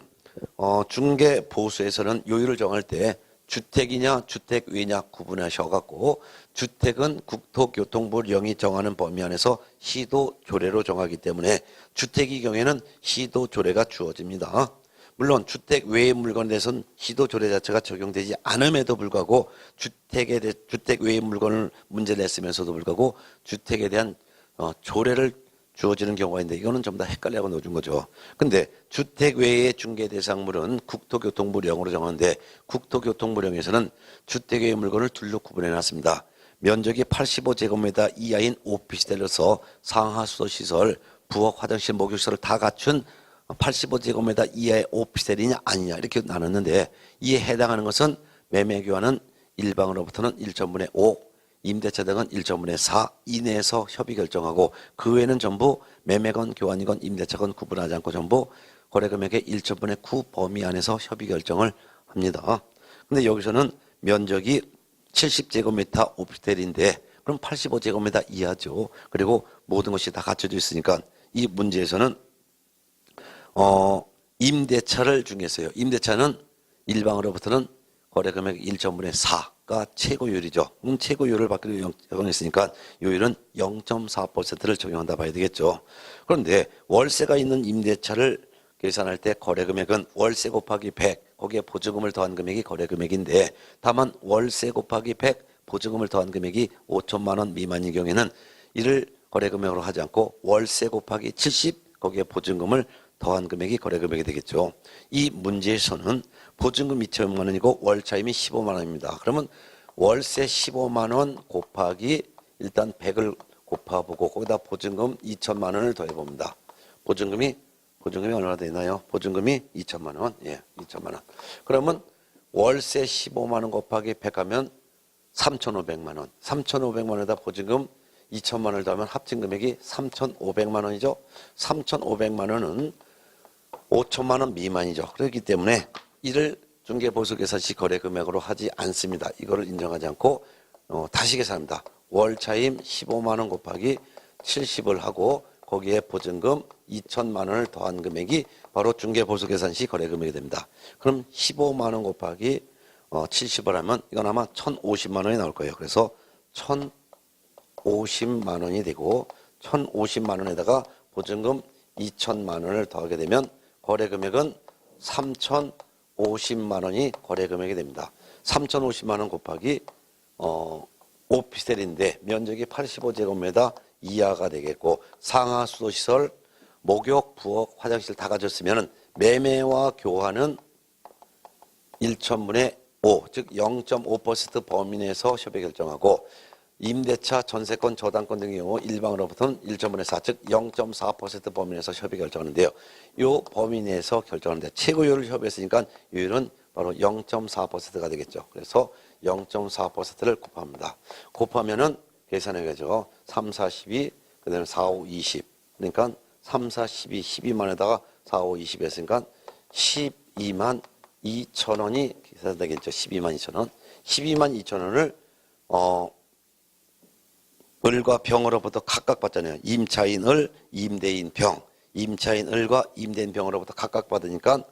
중개보수에서는 요율을 정할 때 주택이냐 주택 외냐 구분하셔갖고 주택은 국토교통부령이 정하는 범위 안에서 시도조례로 정하기 때문에 주택의 경우에는 시도조례가 주어집니다. 물론 주택 외의 물건에 대해서는 시도조례 자체가 적용되지 않음에도 불구하고 주택 외의 물건을 문제를 냈으면서도 불구하고 주택에 대한 조례를 주어지는 경우가 있는데 이거는 전부 다 헷갈려고 넣어준 거죠. 근데 주택 외의 중개 대상물은 국토교통부령으로 정하는데 국토교통부령에서는 주택 외의 물건을 둘로 구분해 놨습니다. 면적이 85제곱미터 이하인 오피스텔로서 상하수도시설, 부엌, 화장실, 목욕시설을 다 갖춘 85제곱미터 이하의 오피스텔이냐 아니냐 이렇게 나눴는데 이에 해당하는 것은 매매교환은 일방으로부터는 1.5분의 5, 임대차 등은 1.5분의 4 이내에서 협의 결정하고 그 외에는 전부 매매건 교환이건 임대차건 구분하지 않고 전부 거래금액의 1.5분의 9 범위 안에서 협의 결정을 합니다. 근데 여기서는 면적이 70제곱미터 오피스텔인데 그럼 85제곱미터 이하죠. 그리고 모든 것이 다 갖춰져 있으니까 이 문제에서는 임대차를 중요했어요. 임대차는 일방으로부터는 거래금액 1.5분의 4가 최고율이죠. 최고율을 받기로 적용했으니까 요율은 0.4%를 적용한다 봐야 되겠죠. 그런데 월세가 있는 임대차를 계산할 때 거래금액은 월세 곱하기 100 거기에 보증금을 더한 금액이 거래금액인데 다만 월세 곱하기 100 보증금을 더한 금액이 5천만 원 미만인 경우에는 이를 거래금액으로 하지 않고 월세 곱하기 70 거기에 보증금을 더한 금액이 거래금액이 되겠죠. 이 문제에서는 보증금 2천만 원이고 월차임이 15만 원입니다. 그러면 월세 15만 원 곱하기 일단 100을 곱해보고 거기다 보증금 2천만 원을 더해봅니다. 보증금이 얼마나 되나요? 보증금이 2천만 원. 예, 2천만 원. 그러면 월세 15만 원 곱하기 100 하면 3,500만 원. 3,500만 원에다 보증금 2천만 원을 더하면 합친 금액이 3,500만 원이죠. 3,500만 원은 5천만 원 미만이죠. 그렇기 때문에 이를 중개보수계산시 거래금액으로 하지 않습니다. 이거를 인정하지 않고 다시 계산합니다. 월차임 15만 원 곱하기 70을 하고 거기에 보증금 2천만 원을 더한 금액이 바로 중개보수계산시 거래금액이 됩니다. 그럼 15만 원 곱하기 70을 하면 이건 아마 1,050만 원이 나올 거예요. 그래서 1,050만 원이 되고 1,050만 원에다가 보증금 2천만 원을 더하게 되면 거래금액은 3,050만 원이 거래금액이 됩니다. 3,050만 원 곱하기 오피스텔인데 면적이 85제곱미터 이하가 되겠고 상하수도시설, 목욕, 부엌, 화장실 다 가졌으면 매매와 교환은 1,000분의 5, 즉 0.5% 범위 내에서 협의 결정하고 임대차, 전세권, 저당권 등의 경우 일방으로부터는 1.5분의 4, 즉 0.4% 범위 내에서 협의 결정하는데요. 이 범위 내에서 결정하는데 최고율을 협의했으니까 요율은 바로 0.4%가 되겠죠. 그래서 0.4%를 곱합니다. 곱하면은 계산해야죠. 3, 4, 12, 그 다음에 4, 5, 20. 그러니까 3, 4, 12, 12만에다가 4, 5, 20 했으니까 12만 2천 원이 계산되겠죠. 12만 2천 원. 12만 2천 원을 을과 병으로부터 각각 받잖아요. 임차인 을, 임대인 병. 임차인 을과 임대인 병으로부터 각각 받으니까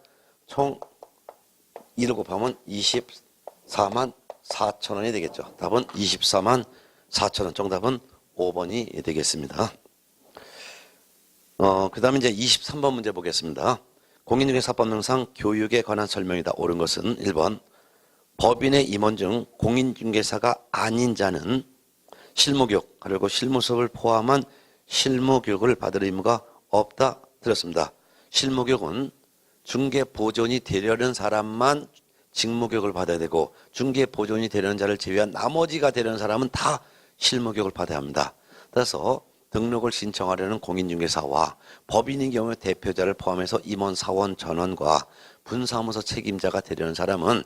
총 1을 곱하면 24만 4천 원이 되겠죠. 답은 24만 4천 원. 정답은 5번이 되겠습니다. 그 다음에 이제 23번 문제 보겠습니다. 공인중개사법령상 교육에 관한 설명이다. 옳은 것은 1번 법인의 임원 중 공인중개사가 아닌 자는 실무교육 그리고 실무수업을 포함한 실무교육을 받을 의무가 없다. 들었습니다. 실무교육은 중개보존이 되려는 사람만 직무교육을 받아야 되고 중개보존이 되려는 자를 제외한 나머지가 되려는 사람은 다 실무교육을 받아야 합니다. 따라서 등록을 신청하려는 공인중개사와 법인인 경우에 대표자를 포함해서 임원, 사원, 전원과 분사무소 책임자가 되려는 사람은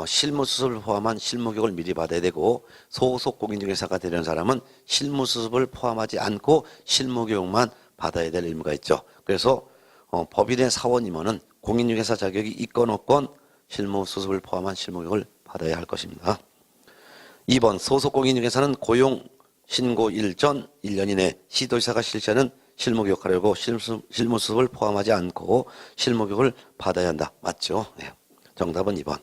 실무수습을 포함한 실무교육을 미리 받아야 되고 소속 공인중개사가 되려는 사람은 실무수습을 포함하지 않고 실무교육만 받아야 될 의무가 있죠. 그래서 법인의 사원 임원은 공인중개사 자격이 있건 없건 실무수습을 포함한 실무교육을 받아야 할 것입니다. 2번 소속 공인중개사는 고용 신고 일 전 1년 이내 시도지사가 실시하는 실무교육 하려고 실무수습을 포함하지 않고 실무교육을 받아야 한다. 맞죠? 네. 정답은 2번.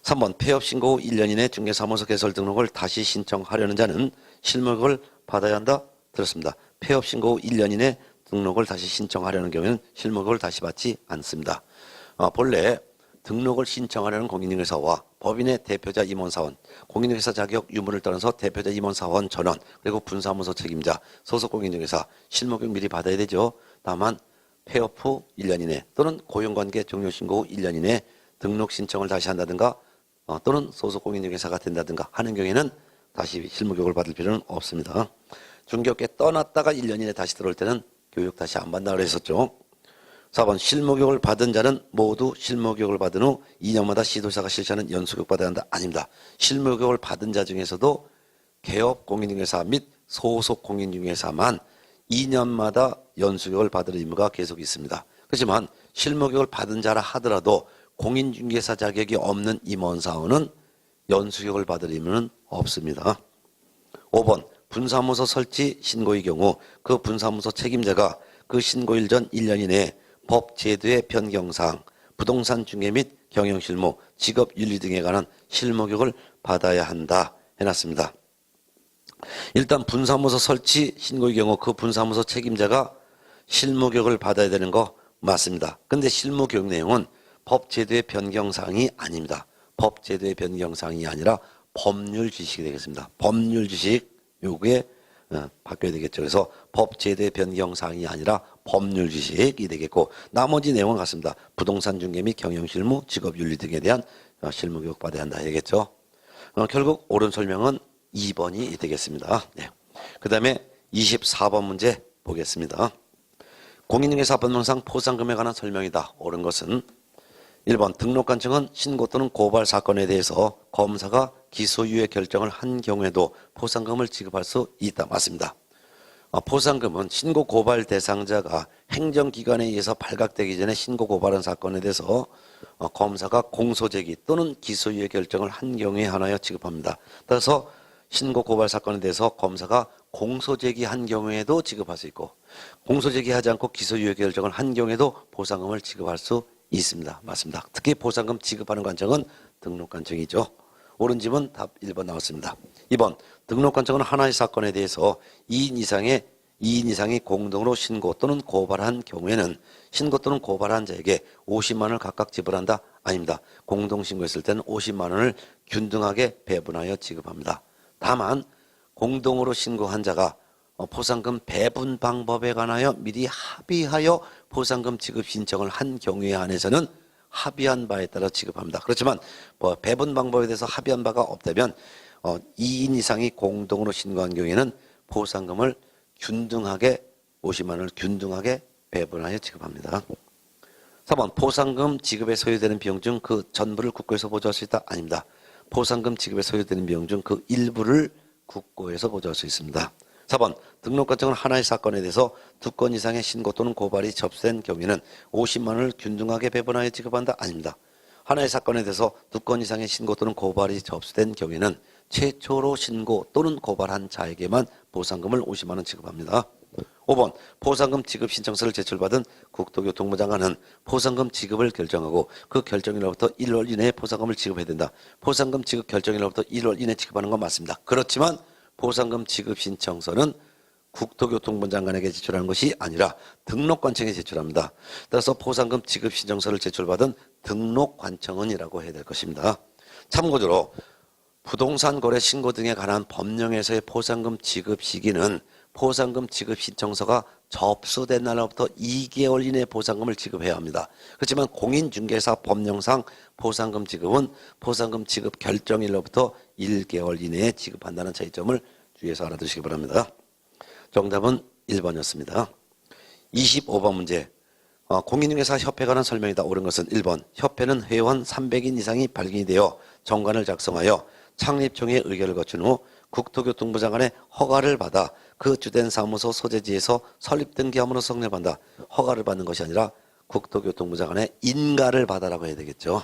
3번 폐업 신고 후 1년 이내 중개사무소 개설 등록을 다시 신청하려는 자는 실무교육을 받아야 한다. 들었습니다. 폐업 신고 후 1년 이내 등록을 다시 신청하려는 경우에는 실무교육을 다시 받지 않습니다. 본래 등록을 신청하려는 공인중개사와 법인의 대표자 임원사원, 공인중개사 자격 유무를 떠나서 대표자 임원사원 전원, 그리고 분사무소 책임자, 소속 공인중개사, 실무교육 미리 받아야 되죠. 다만 폐업 후 1년 이내 또는 고용관계 종료 신고 후 1년 이내 등록 신청을 다시 한다든가 또는 소속 공인중개사가 된다든가 하는 경우에는 다시 실무교육을 받을 필요는 없습니다. 중개업계 떠났다가 1년 이내 다시 들어올 때는 교육 다시 안 받는다고 했었죠. 4번 실무교육을 받은 자는 모두 실무교육을 받은 후 2년마다 시도지사가 실시하는 연수교육 받아야 한다. 아닙니다. 실무교육을 받은 자 중에서도 개업 공인중개사 및 소속 공인중개사만 2년마다 연수교육을 받을 의무가 계속 있습니다. 그렇지만 실무교육을 받은 자라 하더라도 공인중개사 자격이 없는 임원사원은 연수교육을 받을 의무는 없습니다. 5번 분사무소 설치 신고의 경우 그 분사무소 책임자가 그 신고일 전 1년 이내에 법 제도의 변경사항, 부동산 중개 및 경영실무, 직업윤리 등에 관한 실무교육을 받아야 한다 해놨습니다. 일단 분사무소 설치 신고의 경우 그 분사무소 책임자가 실무교육을 받아야 되는 거 맞습니다. 근데 실무교육 내용은 법 제도의 변경사항이 아닙니다. 법 제도의 변경사항이 아니라 법률 지식이 되겠습니다. 법률 지식 요구에 바뀌어야 되겠죠. 그래서 법 제도의 변경사항이 아니라 법률 지식이 되겠고 나머지 내용은 같습니다. 부동산 중개 및 경영실무, 직업윤리 등에 대한 실무교육 받아야 한다 되겠죠. 결국 옳은 설명은 2번이 되겠습니다. 네. 그 다음에 24번 문제 보겠습니다. 공인중개사법령상 포상금에 관한 설명이다. 옳은 것은 1번 등록관청은 신고 또는 고발 사건에 대해서 검사가 기소유예 결정을 한 경우에도 포상금을 지급할 수 있다. 맞습니다. 포상금은 신고 고발 대상자가 행정기관에 의해서 발각되기 전에 신고 고발한 사건에 대해서 검사가 공소제기 또는 기소유예 결정을 한 경우에 한하여 지급합니다. 따라서 신고 고발 사건에 대해서 검사가 공소제기한 경우에도 지급할 수 있고 공소제기하지 않고 기소유예 결정을 한 경우에도 포상금을 지급할 수 있습니다. 맞습니다. 특히 포상금 지급하는 관청은 등록관청이죠. 옳은 집은 답 1번 나왔습니다. 2번 등록관청은 하나의 사건에 대해서 2인 이상이 공동으로 신고 또는 고발한 경우에는 신고 또는 고발한 자에게 50만 원을 각각 지불한다. 아닙니다. 공동신고했을 때는 50만 원을 균등하게 배분하여 지급합니다. 다만 공동으로 신고한 자가 포상금 배분 방법에 관하여 미리 합의하여 포상금 지급 신청을 한 경우에 한해서는 합의한 바에 따라 지급합니다. 그렇지만 배분 방법에 대해서 합의한 바가 없다면 2인 이상이 공동으로 신고한 경우에는 포상금을 균등하게 50만 원을 균등하게 배분하여 지급합니다. 4번 포상금 지급에 소요되는 비용 중 그 전부를 국고에서 보조할 수 있다. 아닙니다. 포상금 지급에 소요되는 비용 중 그 일부를 국고에서 보조할 수 있습니다. 4번 등록관청은 하나의 사건에 대해서 2건 이상의 신고 또는 고발이 접수된 경우에는 50만 원을 균등하게 배분하여 지급한다? 아닙니다. 하나의 사건에 대해서 2건 이상의 신고 또는 고발이 접수된 경우에는 최초로 신고 또는 고발한 자에게만 보상금을 50만 원 지급합니다. 5번 포상금 지급 신청서를 제출받은 국토교통부 장관은 포상금 지급을 결정하고 그 결정일로부터 1월 이내에 포상금을 지급해야 된다. 포상금 지급 결정일로부터 1월 이내에 지급하는 건 맞습니다. 그렇지만 포상금 지급 신청서는 국토교통부 장관에게 제출하는 것이 아니라 등록관청에 제출합니다. 따라서 포상금 지급 신청서를 제출받은 등록관청은이라고 해야 될 것입니다. 참고적으로 부동산 거래 신고 등에 관한 법령에서의 포상금 지급 시기는 포상금 지급 신청서가 접수된 날로부터 2개월 이내에 포상금을 지급해야 합니다. 그렇지만 공인중개사 법령상 포상금 지급은 포상금 지급 결정일로부터 1개월 이내에 지급한다는 차이점을 주의해서 알아두시기 바랍니다. 정답은 1번이었습니다. 25번 문제. 공인중개사 협회에 관한 설명이다. 옳은 것은 1번. 협회는 회원 300인 이상이 발견이 되어 정관을 작성하여 창립총회의 의결을 거친 후 국토교통부 장관의 허가를 받아 그 주된 사무소 소재지에서 설립 등기함으로 성립한다. 허가를 받는 것이 아니라 국토교통부 장관의 인가를 받아라고 해야 되겠죠.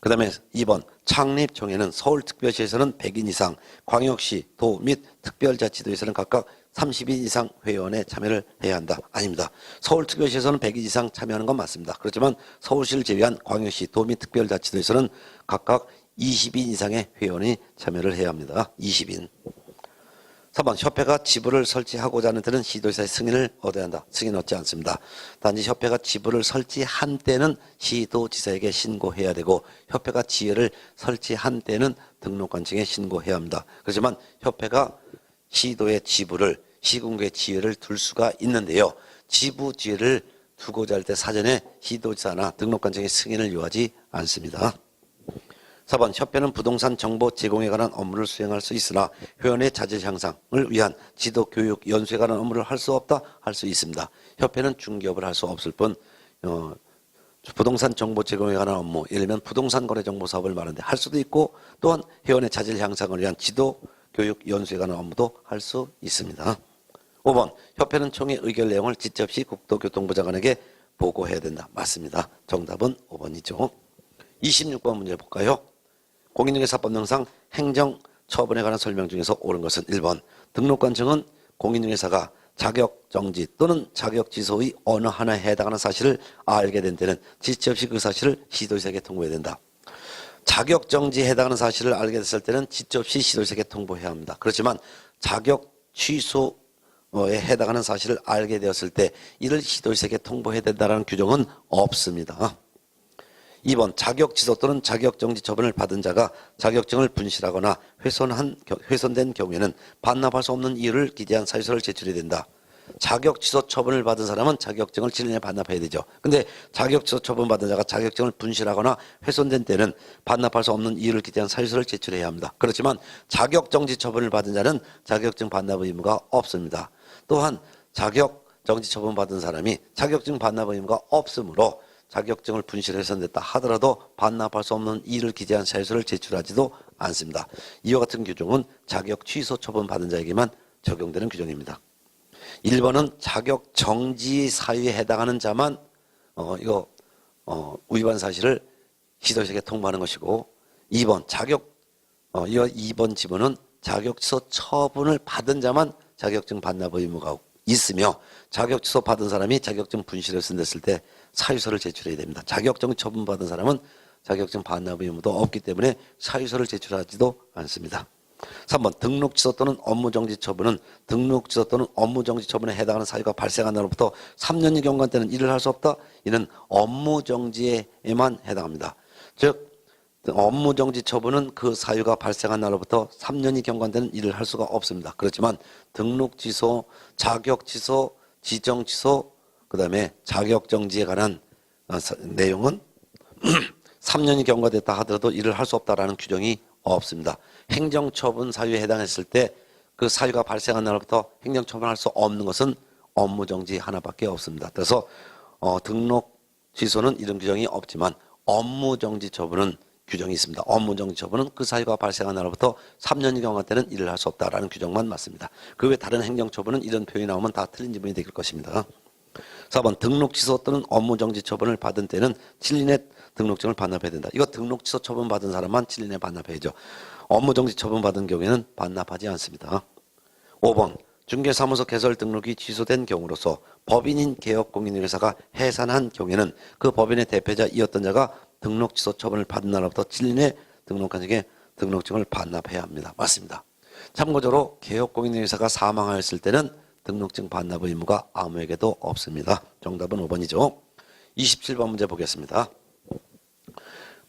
그 다음에 2번 창립총회는 서울특별시에서는 100인 이상, 광역시, 도 및 특별자치도에서는 각각 30인 이상 회원에 참여를 해야 한다. 아닙니다. 서울특별시에서는 100인 이상 참여하는 건 맞습니다. 그렇지만 서울시를 제외한 광역시, 도 및 특별자치도에서는 각각 20인 이상의 회원이 참여를 해야 합니다. 20인. 3번 협회가 지부를 설치하고자 하는 때는 시도지사의 승인을 얻어야 한다. 승인 얻지 않습니다. 단지 협회가 지부를 설치한 때는 시도지사에게 신고해야 되고 협회가 지회를 설치한 때는 등록관청에 신고해야 합니다. 그렇지만 협회가 시도의 지부를 시군구의 지회를 둘 수가 있는데요. 지부 지회를 두고자 할 때 사전에 시도지사나 등록관청의 승인을 요하지 않습니다. 4번 협회는 부동산 정보 제공에 관한 업무를 수행할 수 있으나 회원의 자질 향상을 위한 지도 교육 연수에 관한 업무를 할 수 없다? 할 수 있습니다. 협회는 중개업을 할 수 없을 뿐 부동산 정보 제공에 관한 업무, 예를 들면 부동산 거래 정보 사업을 말하는데 할 수도 있고 또한 회원의 자질 향상을 위한 지도 교육 연수에 관한 업무도 할 수 있습니다. 5번 협회는 총회 의결 내용을 직접시 국토교통부 장관에게 보고해야 된다. 맞습니다. 정답은 5번이죠. 26번 문제 볼까요? 공인중개사법령상 행정처분에 관한 설명 중에서 옳은 것은 1번 등록관청은 공인중개사가 자격정지 또는 자격취소의 어느 하나에 해당하는 사실을 알게 된 때는 지체 없이 그 사실을 시도지사에게 통보해야 된다. 자격정지에 해당하는 사실을 알게 됐을 때는 지체 없이 시도지사에게 통보해야 합니다. 그렇지만 자격취소에 해당하는 사실을 알게 되었을 때 이를 시도지사에게 통보해야 된다는 규정은 없습니다. 2번 자격취소 또는 자격정지 처분을 받은 자가 자격증을 분실하거나 훼손된 경우에는 반납할 수 없는 이유를 기재한 사유서를 제출해야 된다. 자격취소 처분을 받은 사람은 자격증을 7년 내에 반납해야 되죠. 근데 자격취소 처분 받은 자가 자격증을 분실하거나 훼손된 때는 반납할 수 없는 이유를 기재한 사유서를 제출해야 합니다. 그렇지만 자격정지 처분을 받은 자는 자격증 반납 의무가 없습니다. 또한 자격정지 처분 받은 사람이 자격증 반납 의무가 없으므로 자격증을 분실해선됐다 하더라도 반납할 수 없는 이유를 기재한 사유서를 제출하지도 않습니다. 이와 같은 규정은 자격 취소 처분 받은 자에게만 적용되는 규정입니다. 1번은 자격 정지 사유에 해당하는 자만 위반 사실을 시도지사에게 통보하는 것이고 2번 2번 지문은 자격 취소 처분을 받은 자만 자격증 반납 의무가 있으며 자격 취소 받은 사람이 자격증 분실을 쓴댔을 때 사유서를 제출해야 됩니다. 자격증 처분 받은 사람은 자격증 반납 의무도 없기 때문에 사유서를 제출하지도 않습니다. 3번 등록 취소 또는 업무 정지 처분은 등록 취소 또는 업무 정지 처분에 해당하는 사유가 발생한 날로부터 3년이 경과한 때는 일을 할 수 없다. 이는 업무 정지에만 해당합니다. 즉 업무 정지 처분은 그 사유가 발생한 날로부터 3년이 경과한 때는 일을 할 수가 없습니다. 그렇지만 등록 취소, 자격 취소, 지정 취소, 그 다음에 자격 정지에 관한 내용은 3년이 경과됐다 하더라도 일을 할 수 없다라는 규정이 없습니다. 행정처분 사유에 해당했을 때 그 사유가 발생한 날부터 행정처분할 수 없는 것은 업무정지 하나밖에 없습니다. 그래서 등록 취소는 이런 규정이 없지만 업무정지 처분은 규정이 있습니다. 업무정지 처분은 그 사유가 발생한 날로부터 3년이 경과할 때는 일을 할 수 없다라는 규정만 맞습니다. 그 외 다른 행정처분은 이런 표현이 나오면 다 틀린 지문이 될 것입니다. 4번 등록 취소 또는 업무정지 처분을 받은 때는 7일 내 등록증을 반납해야 된다. 이거 등록 취소 처분 받은 사람만 7일 내 반납해야죠. 업무정지 처분 받은 경우에는 반납하지 않습니다. 5번 중개사무소 개설 등록이 취소된 경우로서 법인인 개업공인중개사가 해산한 경우에는 그 법인의 대표자이었던 자가 등록 취소 처분을 받은 날로부터 7일 내 등록한 적에 등록증을 반납해야 합니다. 맞습니다. 참고적으로 개업공인중개사가 사망하였을 때는 등록증 반납 의무가 아무에게도 없습니다. 정답은 5번이죠. 27번 문제 보겠습니다.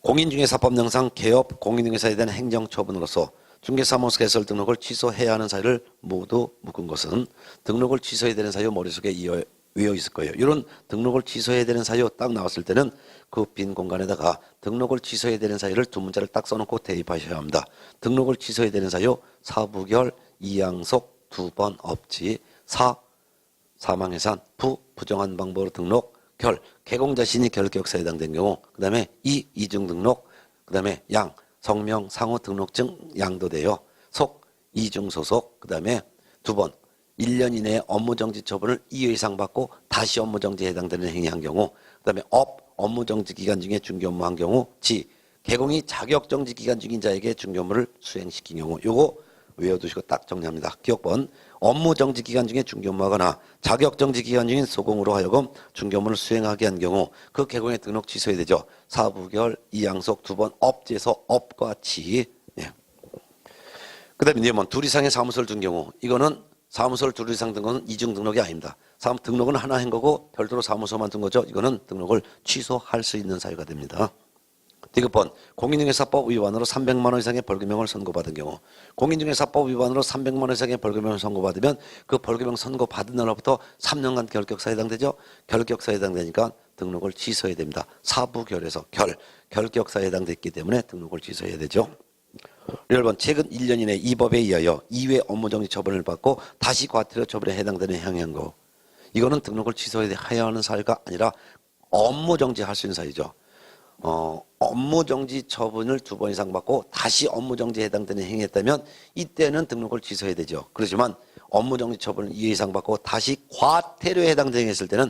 공인중개사법령상 개업 공인중개사에 대한 행정처분으로서 중개사무소 개설 등록을 취소해야 하는 사유를 모두 묶은 것은 등록을 취소해야 되는 사유 머릿속에 외워 있을 거예요. 이런 등록을 취소해야 되는 사유 딱 나왔을 때는 그 빈 공간에다가 등록을 취소해야 되는 사유를 두 문자를 딱 써놓고 대입하셔야 합니다. 등록을 취소해야 되는 사유 사부결, 이양속, 2번 업지, 사망해산, 부정한 방법으로 등록, 결, 개공 자신이 결격사에 해당된 경우, 그 다음에 이중 등록, 그 다음에 양, 성명, 상호 등록증 양도돼요. 속, 이중 소속, 그 다음에 2번 1년 이내에 업무정지 처분을 2회 이상 받고 다시 업무정지에 해당되는 행위한 경우, 그 다음에 업무정지 기간 중에 중개업무한 경우, 개공이 자격정지 기간 중인 자에게 중개업무를 수행시킨 경우, 요거 외워두시고 딱 정리합니다. 기억번 업무정지 기간 중에 중개업무하거나 자격정지 기간 중인 소공으로 하여금 중개업무를 수행하게 한 경우 그 개공의 등록 취소해야 되죠. 사부결, 이양속, 2번 업지에서 업과 치. 예. 그 다음에 이제 둘 이상의 사무소를 둔 경우 이거는 사무소를 둘 이상 둔 거는 이중 등록이 아닙니다. 등록은 하나 한 거고 별도로 사무소만 둔 거죠. 이거는 등록을 취소할 수 있는 사유가 됩니다. 디귿번 공인중개사법 위반으로 300만 원 이상의 벌금형을 선고받은 경우 공인중개사법 위반으로 300만 원 이상의 벌금형을 선고받으면 그 벌금형 선고받은 날로부터 3년간 결격사에 해당되죠. 결격사에 해당되니까 등록을 취소해야 됩니다. 사부결에서 결격사에 해당됐기 때문에 등록을 취소해야 되죠. 1번 최근 1년 이내 이 법에 의하여 2회 업무정지 처분을 받고 다시 과태료 처분에 해당되는 행위한 거 이거는 등록을 취소해야 하는 사유가 아니라 업무정지할 수 있는 사유죠. 업무정지 처분을 2번 이상 받고 다시 업무정지에 해당되는 행위했다면 이때는 등록을 취소해야 되죠. 그렇지만 업무정지 처분을 2회 이상 받고 다시 과태료에 해당되는 행위했을 때는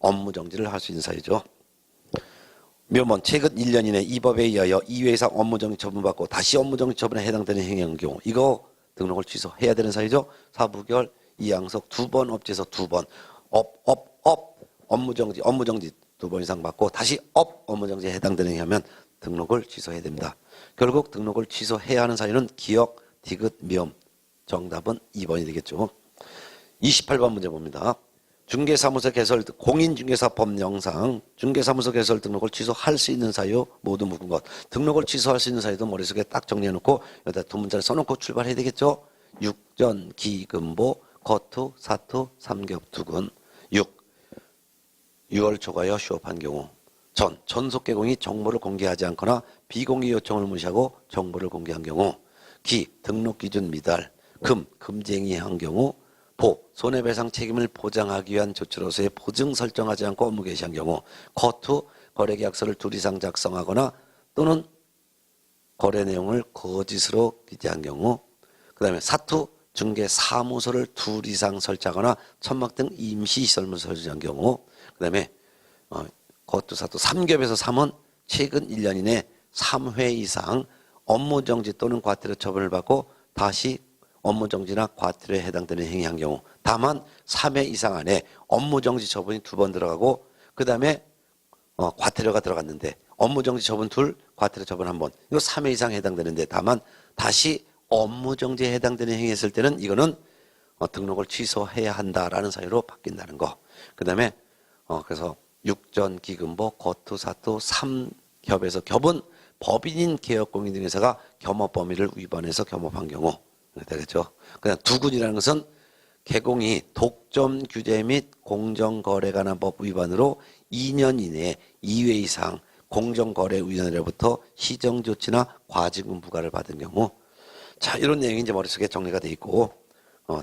업무정지를 할 수 있는 사유죠. 묘번 최근 1년 이내 이 법에 의하여 2회 이상 업무정지 처분받고 다시 업무정지 처분에 해당되는 행위한 경우 이거 등록을 취소해야 되는 사유죠. 사부결, 이양석 2번 업지에서 2번 업무정지 2번 이상 받고 다시 업무정지에 해당되는 행위하면 등록을 취소해야 됩니다. 결국 등록을 취소해야 하는 사유는 기억, 디귿, 미음. 정답은 2번이 되겠죠. 28번 문제 봅니다. 중개사무소 개설, 공인중개사법령상 중개사무소 개설 등록을 취소할 수 있는 사유 모두 묶은 것. 등록을 취소할 수 있는 사유도 머릿속에 딱 정리해놓고 여기다 두 문자를 써놓고 출발해야 되겠죠. 육전, 기금보, 거투, 사투, 삼겹투근. 6월 초과여 휴업한 경우 전속 개공이 정보를 공개하지 않거나 비공개 요청을 무시하고 정보를 공개한 경우 등록 기준 미달 금쟁이 한 경우 손해배상 책임을 보장하기 위한 조치로서의 보증 설정하지 않고 업무 개시한 경우 거투 거래계약서를 2 이상 작성하거나 또는 거래 내용을 거짓으로 기재한 경우 그 다음에 사투 중개사무소를 2 이상 설치하거나 천막 등 임시시설물 설치한 경우 그 다음에 거투 사투 3겹에서 3은 최근 1년 이내 3회 이상 업무정지 또는 과태료 처분을 받고 다시 업무정지나 과태료에 해당되는 행위한 경우 다만 3회 이상 안에 업무정지 처분이 2번 들어가고 그 다음에 과태료가 들어갔는데 업무정지 처분 2, 과태료 처분 1번 이거 3회 이상 해당되는데 다만 다시 업무정지에 해당되는 행위했을 때는 이거는 등록을 취소해야 한다라는 사유로 바뀐다는 거. 그 다음에 그래서 육전, 기금보, 거투, 사투, 3겹에서 겹은 법인인 개업공인중개사가 겸업 범위를 위반해서 겸업한 경우 되겠죠. 그냥 두군이라는 것은 개공이 독점 규제 및 공정거래관한법 위반으로 2년 이내에 2회 이상 공정거래위원회로부터 시정조치나 과징금 부과를 받은 경우 자 이런 내용이 이제 머릿속에 정리가 돼 있고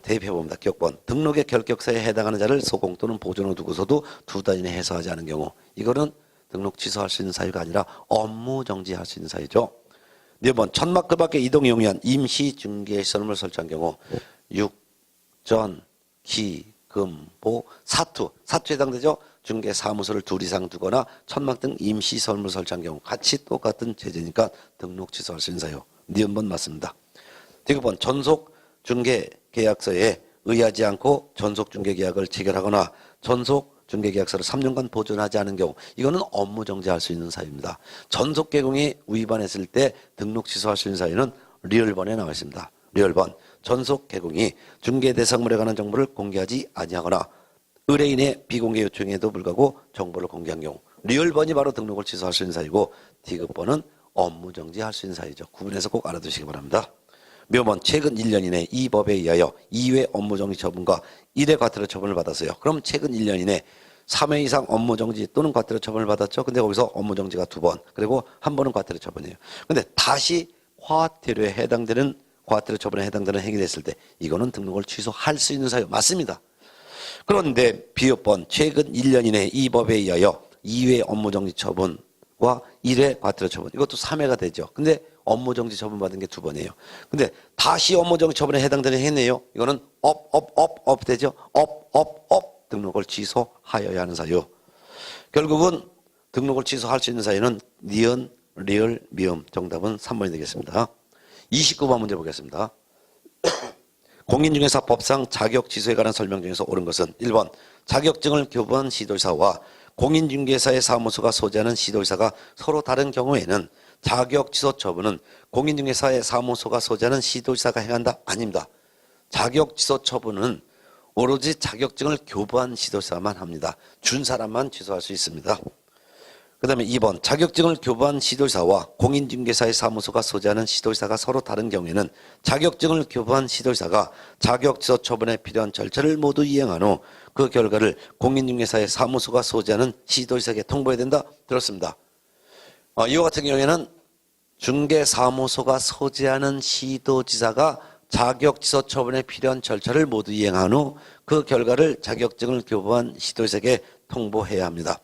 대입해봅니다. 기억번 등록의 결격사에 해당하는 자를 소공 또는 보존으로 두고서도 2달 이내 해소하지 않은 경우 이거는 등록 취소할 수 있는 사유가 아니라 업무 정지할 수 있는 사유죠. 4번 천막 그 밖에 이동이 용이한 임시 중개시설물 설치한 경우 육, 전, 기, 금, 보, 사투에 해당되죠. 중개사무소를 2 이상 두거나 천막 등 임시시설물 설치한 경우 같이 똑같은 제재니까 등록 취소할 수 있는 사유. 니은번 맞습니다. 9번 전속 중개 계약서에 의하지 않고 전속 중개 계약을 체결하거나 전속 중개 계약서를 3년간 보존하지 않은 경우 이거는 업무 정지할 수 있는 사유입니다. 전속 개공이 위반했을 때 등록 취소할 수 있는 사유는 리얼번에 나와 있습니다. 리얼번 전속 개공이 중개 대상물에 관한 정보를 공개하지 아니하거나 의뢰인의 비공개 요청에도 불구하고 정보를 공개한 경우 리얼번이 바로 등록을 취소할 수 있는 사유고 디귿번은 업무 정지할 수 있는 사유죠. 구분해서 꼭 알아두시기 바랍니다. 묘번 최근 1년 이내 이 법에 의하여 2회 업무정지 처분과 1회 과태료 처분을 받았어요. 그럼 최근 1년 이내 3회 이상 업무정지 또는 과태료 처분을 받았죠. 근데 거기서 업무정지가 2번 그리고 한 번은 과태료 처분이에요. 근데 다시 과태료에 해당되는 과태료 처분에 해당되는 행위가 됐을 때 이거는 등록을 취소할 수 있는 사유 맞습니다. 그런데 비읍번 최근 1년 이내 이 법에 의하여 2회 업무정지 처분과 1회 과태료 처분 이것도 3회가 되죠. 근데 업무정지 처분받은 게 2번이에요. 근데 다시 업무정지 처분에 해당되는 행위네요. 이거는 업 되죠. 업 등록을 취소하여야 하는 사유. 결국은 등록을 취소할 수 있는 사유는 니은, 리을, 미음. 정답은 3번이 되겠습니다. 29번 문제 보겠습니다. 공인중개사법상 자격 취소에 관한 설명 중에서 옳은 것은 1번 자격증을 교부한 시도지사와 공인중개사의 사무소가 소재하는 시도지사가 서로 다른 경우에는 자격 취소 처분은 공인중개사의 사무소가 소재하는 시도지사가 행한다? 아닙니다. 자격 취소 처분은 오로지 자격증을 교부한 시도지사만 합니다. 준 사람만 취소할 수 있습니다. 그 다음에 2번 자격증을 교부한 시도지사와 공인중개사의 사무소가 소재하는 시도지사가 서로 다른 경우에는 자격증을 교부한 시도지사가 자격취소 처분에 필요한 절차를 모두 이행한 후 그 결과를 공인중개사의 사무소가 소재하는 시도지사에게 통보해야 된다? 들었습니다. 이와 같은 경우에는 중개사무소가 소재하는 시도지사가 자격취소 처분에 필요한 절차를 모두 이행한 후 그 결과를 자격증을 교부한 시도지사에게 통보해야 합니다.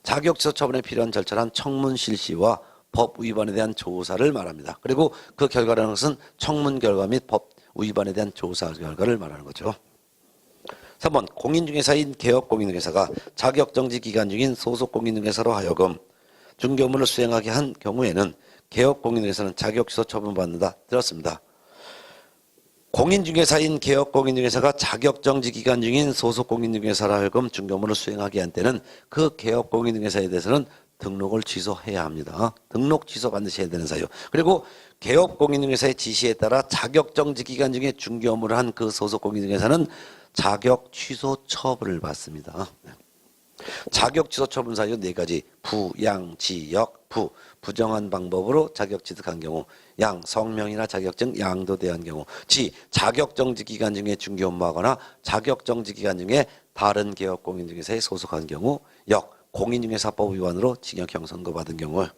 자격취소 처분에 필요한 절차란 청문 실시와 법 위반에 대한 조사를 말합니다. 그리고 그 결과라는 것은 청문 결과 및 법 위반에 대한 조사 결과를 말하는 거죠. 3번 공인중개사인 개업공인중개사가 자격정지 기간 중인 소속공인중개사로 하여금 중개 업무를 수행하게 한 경우에는 개업공인중개사는 자격취소 처분받는다. 들었습니다. 공인중개사인 개업공인중개사가 자격정지 기간 중인 소속공인중개사로 하여금 중개 업무를 수행하게 한 때는 그 개업공인중개사에 대해서는 등록을 취소해야 합니다. 등록 취소 반드시 해야 되는 사유. 그리고 개업공인중개사의 지시에 따라 자격정지 기간 중에 중개 업무를 한 그 소속공인중개사는 자격 취소 처분을 받습니다. 자격 취소 처분 사유 4가지. 부, 양, 지, 역. 부, 부정한 방법으로 자격 취득한 경우. 양, 성명이나 자격증 양도대한 경우. 지, 자격정지 기간 중에 중개 업무하거나 자격정지 기간 중에 다른 개업공인중개사에 소속한 경우. 역, 공인중개사법 위반으로 징역형 선고받은 경우.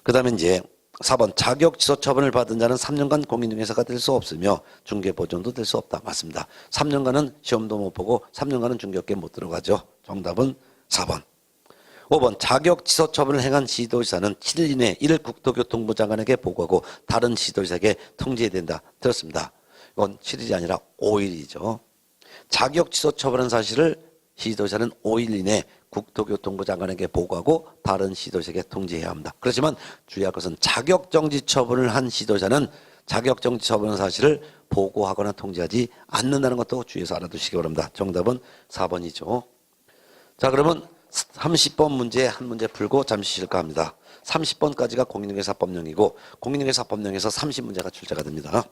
그 다음에 이제 4번 자격 취소 처분을 받은 자는 3년간 공인중개사가 될 수 없으며 중개보존도 될 수 없다. 맞습니다. 3년간은 시험도 못 보고 3년간은 중개업계에 못 들어가죠. 정답은 4번. 5번 자격 취소 처분을 행한 시도지사는 7일 이내 이를 국토교통부 장관에게 보고하고 다른 시도지사에게 통지해야 된다. 들었습니다. 이건 7일이 아니라 5일이죠. 자격 취소 처분한 사실을 시도지사는 5일 이내 국토교통부 장관에게 보고하고 다른 시도지사에게 통지해야 합니다. 그렇지만 주의할 것은 자격정지 처분을 한 시도지사는 자격정지 처분한 사실을 보고하거나 통지하지 않는다는 것도 주의해서 알아두시기 바랍니다. 정답은 4번이죠. 자, 그러면 30번 문제 한 문제 풀고 잠시 쉴까 합니다. 30번까지가 공인중개사법령이고 공인중개사법령에서 30문제가 출제가 됩니다.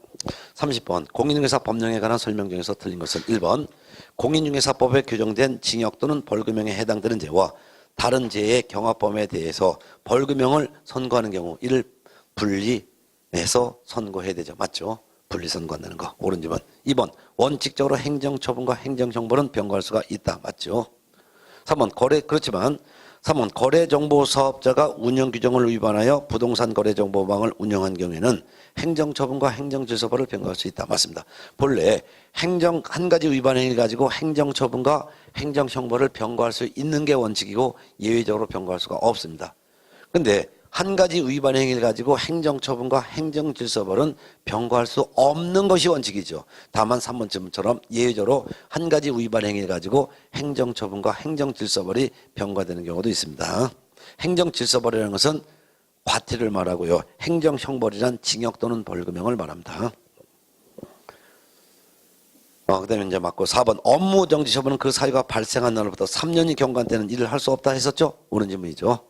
30번 공인중개사법령에 관한 설명 중에서 틀린 것은 1번 공인중개사법에 규정된 징역 또는 벌금형에 해당되는 죄와 다른 죄의 경합범에 대해서 벌금형을 선고하는 경우 이를 분리해서 선고해야 되죠. 맞죠? 분리 선고한다는 거. 옳은 집은 2번 원칙적으로 행정처분과 행정형벌은 병고할 수가 있다. 맞죠? 3번 그렇지만 3번 거래정보사업자가 운영규정을 위반하여 부동산 거래정보망을 운영한 경우에는 행정처분과 행정질서벌을 병과할 수 있다. 맞습니다. 본래 한 가지 위반 행위를 가지고 행정처분과 행정형벌을 병과할 수 있는 게 원칙이고 예외적으로 병과할 수가 없습니다. 근데 한 가지 위반 행위를 가지고 행정처분과 행정질서벌은 병과할 수 없는 것이 원칙이죠. 다만 3번쯤처럼 예외적으로 한 가지 위반 행위를 가지고 행정처분과 행정질서벌이 병과되는 경우도 있습니다. 행정질서벌이라는 것은 과태료를 말하고요. 행정형벌이란 징역 또는 벌금형을 말합니다. 그 다음에 이제 맞고 4번 업무정지 처분은 그 사유가 발생한 날로부터 3년이 경과되는 일을 할 수 없다 했었죠. 옳은 질문이죠.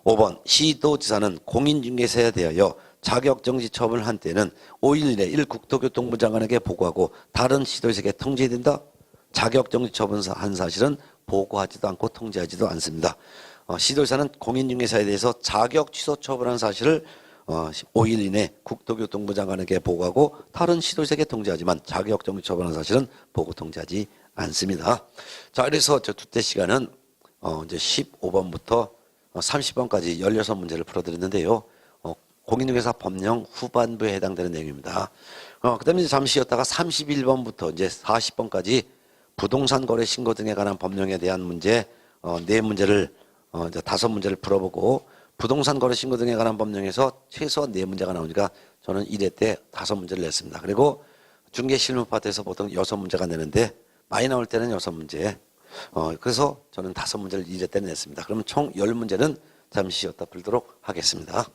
5번 시도지사는 공인중개사에 대하여 자격정지 처분을 한 때는 5일 이내 1 국토교통부 장관에게 보고하고 다른 시도지사에게 통지해야 된다. 자격정지 처분한 사실은 보고하지도 않고 통지하지도 않습니다. 시도지사는 공인중개사에 대해서 자격 취소 처분한 사실을 5일 이내 국토교통부 장관에게 보고하고 다른 시도지사에게 통지하지만 자격정지 처분한 사실은 보고 통지하지 않습니다. 자, 그래서 저 두태 시간은 이제 15번부터 30번까지 16문제를 풀어드렸는데요. 공인중개사 법령 후반부에 해당되는 내용입니다. 그 다음에 잠시 쉬었다가 31번부터 이제 40번까지 부동산 거래 신고 등에 관한 법령에 대한 문제 4문제를 이제 5문제를 풀어보고 부동산 거래 신고 등에 관한 법령에서 최소 4문제가 나오니까 저는 1회 때 5문제를 냈습니다. 그리고 중개 실무 파트에서 보통 6문제가 내는데 많이 나올 때는 6문제. 그래서 저는 5문제를 1회 때 냈습니다. 그러면 총 10문제는 잠시 쉬었다 풀도록 하겠습니다.